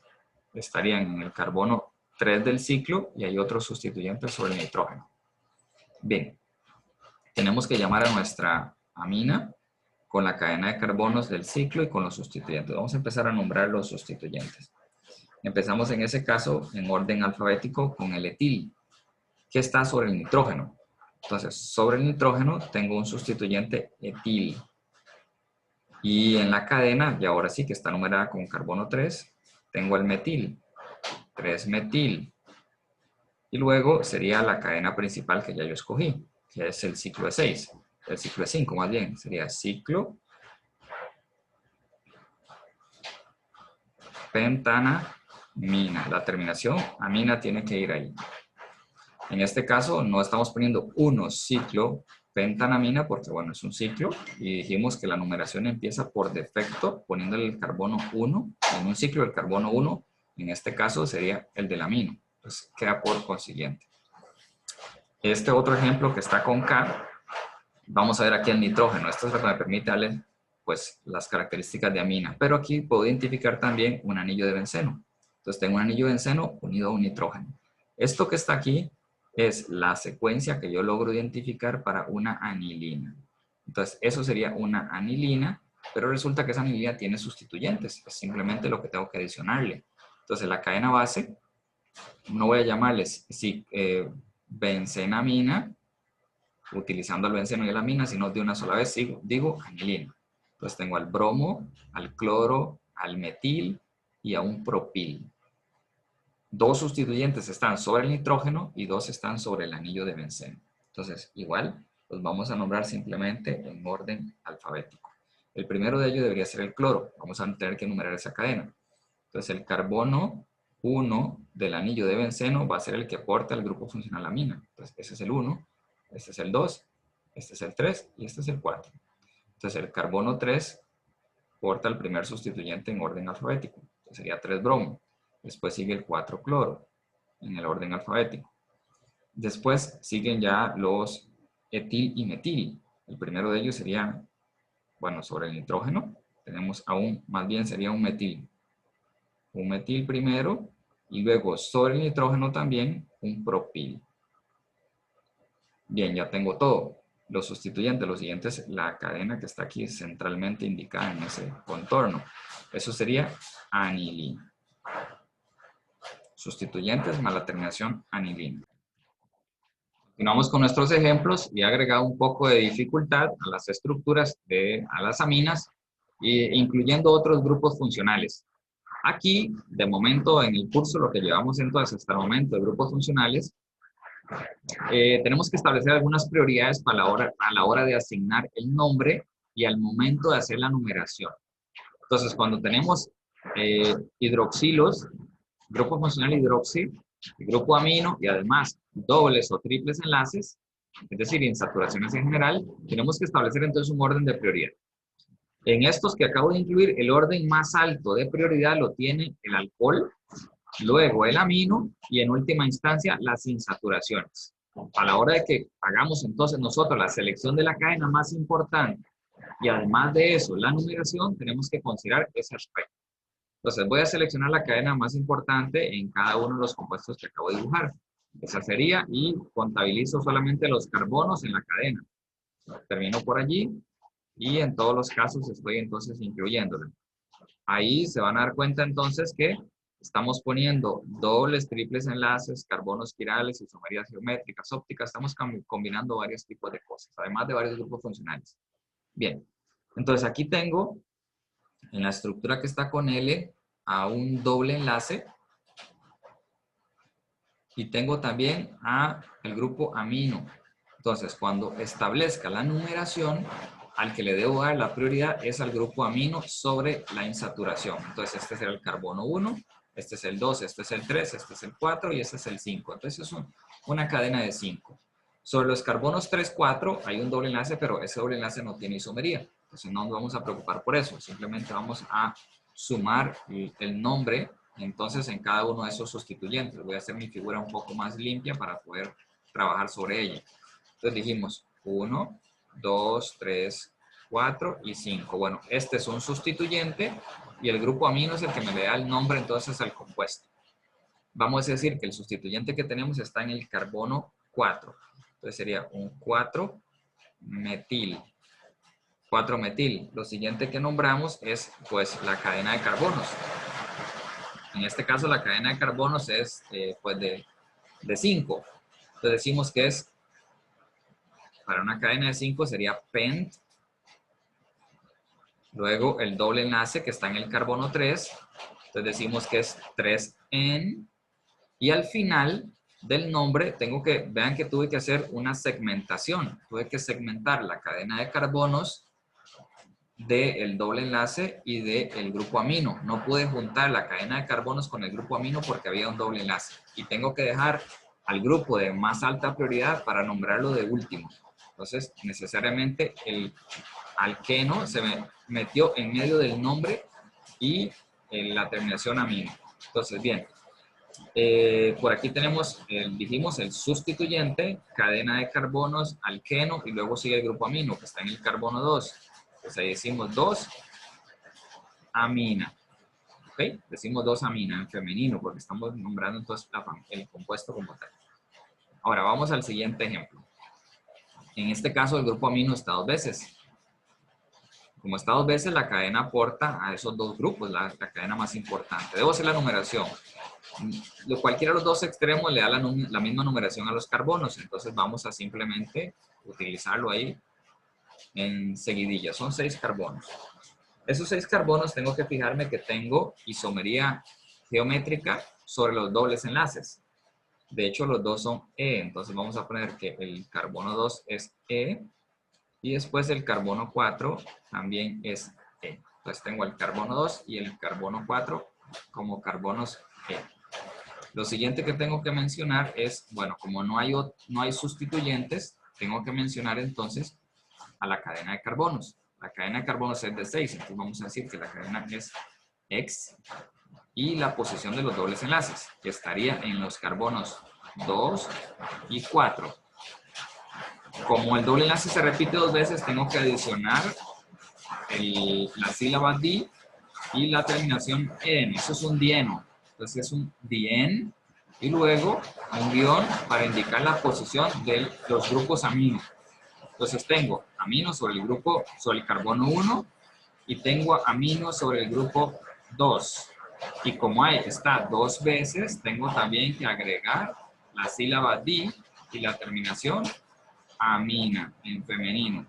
estarían en el carbono 3 del ciclo y hay otros sustituyentes sobre el nitrógeno. Bien, tenemos que llamar a nuestra amina con la cadena de carbonos del ciclo y con los sustituyentes. Vamos a empezar a nombrar los sustituyentes. Empezamos en ese caso en orden alfabético con el etil, que está sobre el nitrógeno. Entonces, sobre el nitrógeno tengo un sustituyente etil. Y en la cadena, y ahora sí que está numerada con carbono 3, tengo el metil, 3-metil. Y luego sería la cadena principal que ya yo escogí, que es el ciclo de 6, el ciclo de 5 más bien, sería ciclo, pentanamina. La terminación amina tiene que ir ahí. En este caso no estamos poniendo 1 ciclo pentanamina porque, bueno, es un ciclo y dijimos que la numeración empieza por defecto poniéndole el carbono 1. En un ciclo el carbono 1, en este caso sería el del amino. Entonces queda por consiguiente. Este otro ejemplo que está con K, vamos a ver aquí el nitrógeno. Esto es lo que me permite darle pues, las características de amina. Pero aquí puedo identificar también un anillo de benceno. Entonces tengo un anillo de benceno unido a un nitrógeno. Esto que está aquí es la secuencia que yo logro identificar para una anilina. Entonces, eso sería una anilina, pero resulta que esa anilina tiene sustituyentes. Es simplemente lo que tengo que adicionarle. Entonces, la cadena base, no voy a llamarles bencenamina, utilizando el benceno y la amina, sino de una sola vez digo anilina. Entonces, tengo al bromo, al cloro, al metil y a un propil. 2 sustituyentes están sobre el nitrógeno y 2 están sobre el anillo de benceno. Entonces, igual, los vamos a nombrar simplemente en orden alfabético. El primero de ellos debería ser el cloro. Vamos a tener que enumerar esa cadena. Entonces, el carbono 1 del anillo de benceno va a ser el que aporta el grupo funcional amina. Entonces, ese es el 1, este es el 2, este es el 3 y este es el 4. Entonces, el carbono 3 aporta el primer sustituyente en orden alfabético. Entonces, sería 3-bromo. Después sigue el 4-cloro en el orden alfabético. Después siguen ya los etil y metil. El primero de ellos sería, bueno, sobre el nitrógeno. Tenemos aún, más bien sería un metil. Un metil primero y luego sobre el nitrógeno también un propil. Bien, ya tengo todo. Los sustituyentes, los siguientes, la cadena que está aquí centralmente indicada en ese contorno. Eso sería anilina. Sustituyentes más la terminación anilina. Continuamos con nuestros ejemplos y he agregado un poco de dificultad a las estructuras a las aminas, incluyendo otros grupos funcionales. Aquí, de momento, en el curso, lo que llevamos entonces hasta el momento de grupos funcionales, tenemos que establecer algunas prioridades a la hora de asignar el nombre y al momento de hacer la numeración. Entonces, cuando tenemos hidroxilos, grupo funcional hidroxi, grupo amino y además dobles o triples enlaces, es decir, insaturaciones en general, tenemos que establecer entonces un orden de prioridad. En estos que acabo de incluir, el orden más alto de prioridad lo tiene el alcohol, luego el amino y en última instancia las insaturaciones. A la hora de que hagamos entonces nosotros la selección de la cadena más importante y además de eso la numeración, tenemos que considerar ese aspecto. Entonces voy a seleccionar la cadena más importante en cada uno de los compuestos que acabo de dibujar. Esa sería y contabilizo solamente los carbonos en la cadena. Termino por allí y en todos los casos estoy entonces incluyéndolo. Ahí se van a dar cuenta entonces que estamos poniendo dobles, triples enlaces, carbonos quirales, isomerías geométricas, ópticas. Estamos combinando varios tipos de cosas, además de varios grupos funcionales. Bien, entonces aquí tengo en la estructura que está con L a un doble enlace y tengo también a el grupo amino. Entonces, cuando establezca la numeración, al que le debo dar la prioridad es al grupo amino sobre la insaturación. Entonces, este será el carbono 1, este es el 2, este es el 3, este es el 4 y este es el 5. Entonces, es una cadena de 5. Sobre los carbonos 3, 4 hay un doble enlace, pero ese doble enlace no tiene isomería. Entonces, no nos vamos a preocupar por eso. Simplemente vamos a sumar el nombre entonces en cada uno de esos sustituyentes. Voy a hacer mi figura un poco más limpia para poder trabajar sobre ella. Entonces dijimos, 1, 2, 3, 4 y 5. Bueno, este es un sustituyente y el grupo amino es el que me le da el nombre entonces al compuesto. Vamos a decir que el sustituyente que tenemos está en el carbono 4. Entonces sería un 4-metil. 4-metil. Lo siguiente que nombramos es pues la cadena de carbonos. En este caso la cadena de carbonos es pues de 5. Entonces decimos que es, para una cadena de 5 sería pent. Luego el doble enlace que está en el carbono 3. Entonces decimos que es 3-en. Y al final del nombre tengo que, vean que tuve que hacer una segmentación. Tuve que segmentar la cadena de carbonos del doble enlace y del grupo amino. No pude juntar la cadena de carbonos con el grupo amino porque había un doble enlace. Y tengo que dejar al grupo de más alta prioridad para nombrarlo de último. Entonces, necesariamente el alqueno se me metió en medio del nombre y la terminación amino. Entonces, bien. Por aquí tenemos, dijimos, el sustituyente, cadena de carbonos, alqueno, y luego sigue el grupo amino, que está en el carbono 2. Pues ahí decimos 2-amina. ¿Ok? Decimos 2-amina en femenino, porque estamos nombrando entonces el compuesto como tal. Ahora, vamos al siguiente ejemplo. En este caso, el grupo amino está 2 veces. Como está 2 veces, la cadena aporta a esos 2 grupos, la cadena más importante. Debo hacer la numeración. Cualquiera de los 2 extremos le da la misma numeración a los carbonos, entonces vamos a simplemente utilizarlo ahí en seguidilla. Son 6 carbonos. Esos 6 carbonos tengo que fijarme que tengo isomería geométrica sobre los dobles enlaces. De hecho, los dos son E, entonces vamos a poner que el carbono 2 es E y después el carbono 4 también es E. Entonces tengo el carbono 2 y el carbono 4 como carbonos E. Lo siguiente que tengo que mencionar es, bueno, como no hay sustituyentes, tengo que mencionar entonces a la cadena de carbonos. La cadena de carbonos es de 6, entonces vamos a decir que la cadena es X y la posición de los dobles enlaces, que estaría en los carbonos 2 y 4. Como el doble enlace se repite 2 veces, tengo que adicionar la sílaba di y la terminación en. Eso es un dieno. Entonces es un dien y luego un guión para indicar la posición de los grupos amino. Entonces tengo amino sobre el carbono 1 y tengo amino sobre el grupo 2. Y como está 2 veces, tengo también que agregar la sílaba di y la terminación amina en femenino.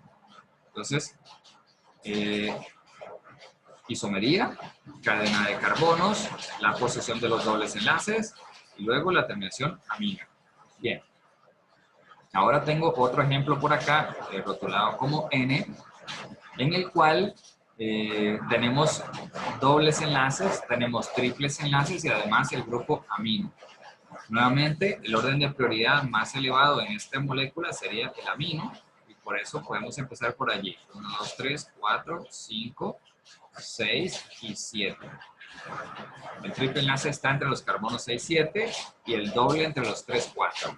Entonces, isomería, cadena de carbonos, la posición de los dobles enlaces y luego la terminación amina. Bien. Ahora tengo otro ejemplo por acá, rotulado como N, en el cual tenemos dobles enlaces, tenemos triples enlaces y además el grupo amino. Nuevamente, el orden de prioridad más elevado en esta molécula sería el amino y por eso podemos empezar por allí. 1, 2, 3, 4, 5, 6 y 7. El triple enlace está entre los carbonos 6, 7 y el doble entre los 3, 4.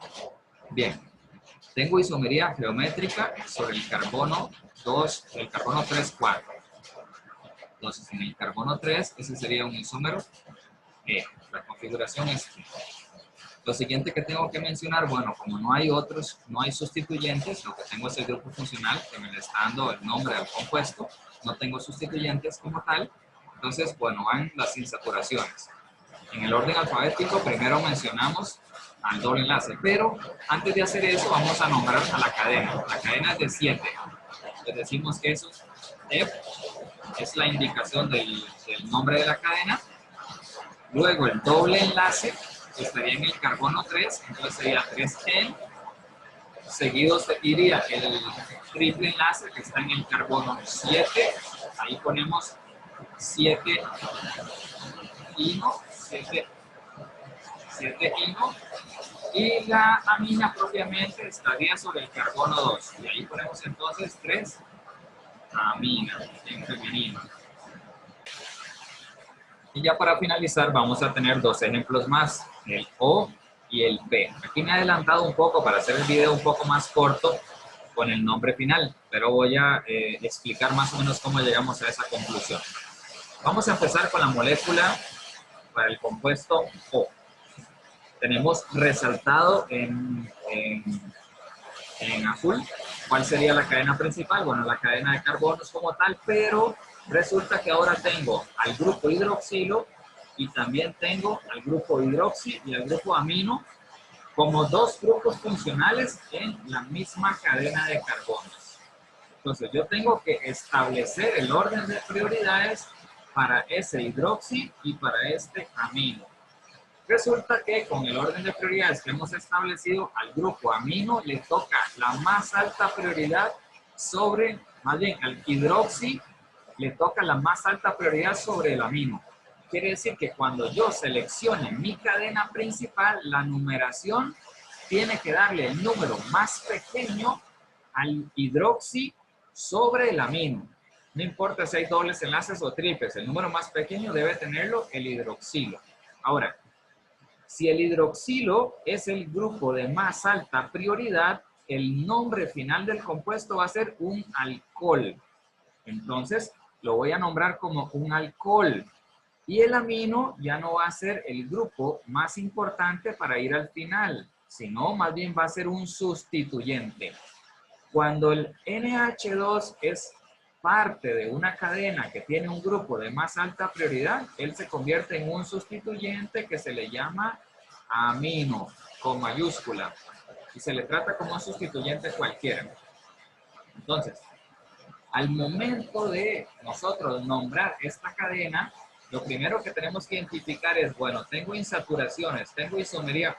Bien, tengo isomería geométrica sobre el carbono 2, el carbono 3, 4. Entonces, en el carbono 3, ese sería un isómero E. La configuración es E. Lo siguiente que tengo que mencionar, bueno, como no hay sustituyentes, lo que tengo es el grupo funcional que me le está dando el nombre del compuesto, no tengo sustituyentes como tal, entonces, bueno, van las insaturaciones. En el orden alfabético, primero mencionamos al doble enlace, pero antes de hacer eso, vamos a nombrar a la cadena. La cadena es de 7. Les decimos que eso F es la indicación del nombre de la cadena. Luego, el doble enlace estaría en el carbono 3, entonces sería 3N. Seguido iría el triple enlace que está en el carbono 7. Ahí ponemos 7 ino, 7 ino. Y la amina propiamente estaría sobre el carbono 2. Y ahí ponemos entonces 3 amina en femenino. Y ya para finalizar vamos a tener 2 ejemplos más, el O y el P. Aquí me he adelantado un poco para hacer el video un poco más corto, con el nombre final, pero voy a explicar más o menos cómo llegamos a esa conclusión. Vamos a empezar con la molécula para el compuesto O. Tenemos resaltado en azul cuál sería la cadena principal. Bueno, la cadena de carbonos como tal, pero resulta que ahora tengo al grupo hidroxilo y también tengo al grupo hidroxi y al grupo amino como dos grupos funcionales en la misma cadena de carbonos. Entonces yo tengo que establecer el orden de prioridades para ese hidroxi y para este amino. Resulta que con el orden de prioridades que hemos establecido, al grupo amino le toca la más alta prioridad sobre, más bien al hidroxi le toca la más alta prioridad sobre el amino. Quiere decir que cuando yo seleccione mi cadena principal, la numeración tiene que darle el número más pequeño al hidroxi sobre el amino. No importa si hay dobles enlaces o triples, el número más pequeño debe tenerlo el hidroxilo. Ahora, si el hidroxilo es el grupo de más alta prioridad, el nombre final del compuesto va a ser un alcohol. Entonces, lo voy a nombrar como un alcohol. Y el amino ya no va a ser el grupo más importante para ir al final, sino más bien va a ser un sustituyente. Cuando el NH2 es parte de una cadena que tiene un grupo de más alta prioridad, él se convierte en un sustituyente que se le llama amino, con mayúscula, y se le trata como un sustituyente cualquiera. Entonces, al momento de nosotros nombrar esta cadena, lo primero que tenemos que identificar es, bueno, tengo insaturaciones, tengo isomería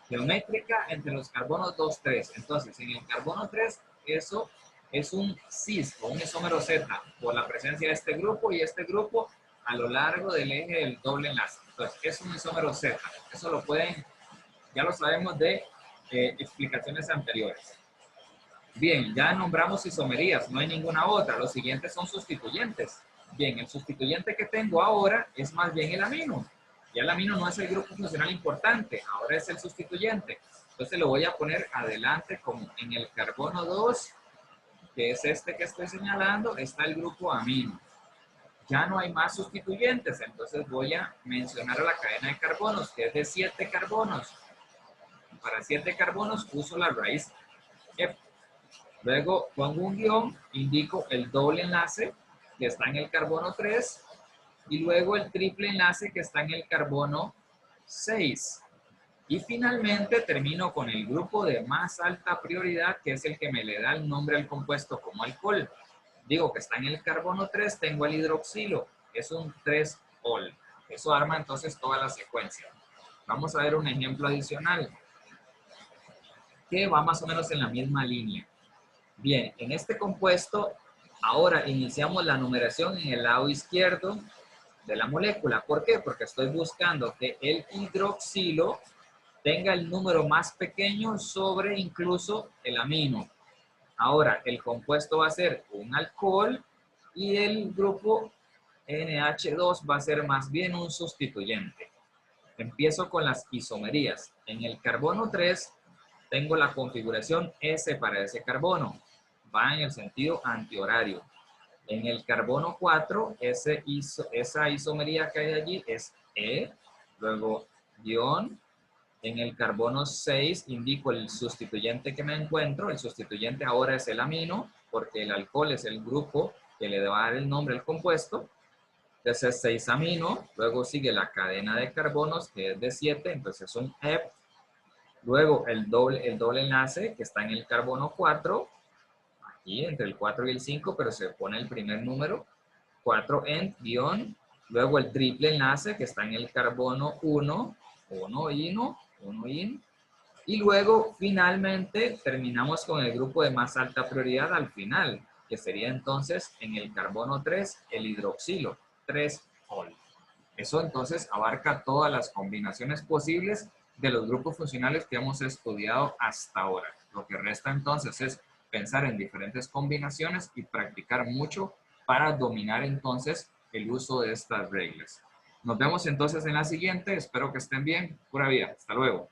geométrica entre los carbonos 2, 3. Entonces, en el carbono 3, eso es un cis o un isómero Z por la presencia de este grupo y este grupo a lo largo del eje del doble enlace. Entonces, es un isómero Z. Eso lo pueden, ya lo sabemos de explicaciones anteriores. Bien, ya nombramos isomerías, no hay ninguna otra. Los siguientes son sustituyentes. Bien, el sustituyente que tengo ahora es más bien el amino. Ya el amino no es el grupo funcional importante, ahora es el sustituyente. Entonces lo voy a poner adelante como en el carbono 2, que es este que estoy señalando, está el grupo amino. Ya no hay más sustituyentes, entonces voy a mencionar a la cadena de carbonos, que es de 7 carbonos. Para 7 carbonos uso la raíz F. Luego pongo un guión, indico el doble enlace que está en el carbono 3 y luego el triple enlace que está en el carbono 6. Y finalmente termino con el grupo de más alta prioridad, que es el que me le da el nombre al compuesto como alcohol. Digo que está en el carbono 3, tengo el hidroxilo, es un 3-ol. Eso arma entonces toda la secuencia. Vamos a ver un ejemplo adicional que va más o menos en la misma línea. Bien, en este compuesto, ahora iniciamos la numeración en el lado izquierdo de la molécula. ¿Por qué? Porque estoy buscando que el hidroxilo tenga el número más pequeño sobre incluso el amino. Ahora, el compuesto va a ser un alcohol y el grupo NH2 va a ser más bien un sustituyente. Empiezo con las isomerías. En el carbono 3 tengo la configuración S para ese carbono. Va en el sentido antihorario. En el carbono 4, esa isomería que hay allí es E, luego guión. En el carbono 6 indico el sustituyente que me encuentro. El sustituyente ahora es el amino, porque el alcohol es el grupo que le va a dar el nombre al compuesto. Entonces 6 amino, luego sigue la cadena de carbonos que es de 7, entonces es un EP. Luego el doble enlace que está en el carbono 4, aquí entre el 4 y el 5, pero se pone el primer número, 4-ent, guión. Luego el triple enlace que está en el carbono 1, 1-ino, 1-in. Y luego finalmente terminamos con el grupo de más alta prioridad al final, que sería entonces en el carbono 3, el hidroxilo, 3-ol. Eso entonces abarca todas las combinaciones posibles de los grupos funcionales que hemos estudiado hasta ahora. Lo que resta entonces es pensar en diferentes combinaciones y practicar mucho para dominar entonces el uso de estas reglas. Nos vemos entonces en la siguiente. Espero que estén bien. Pura vida. Hasta luego.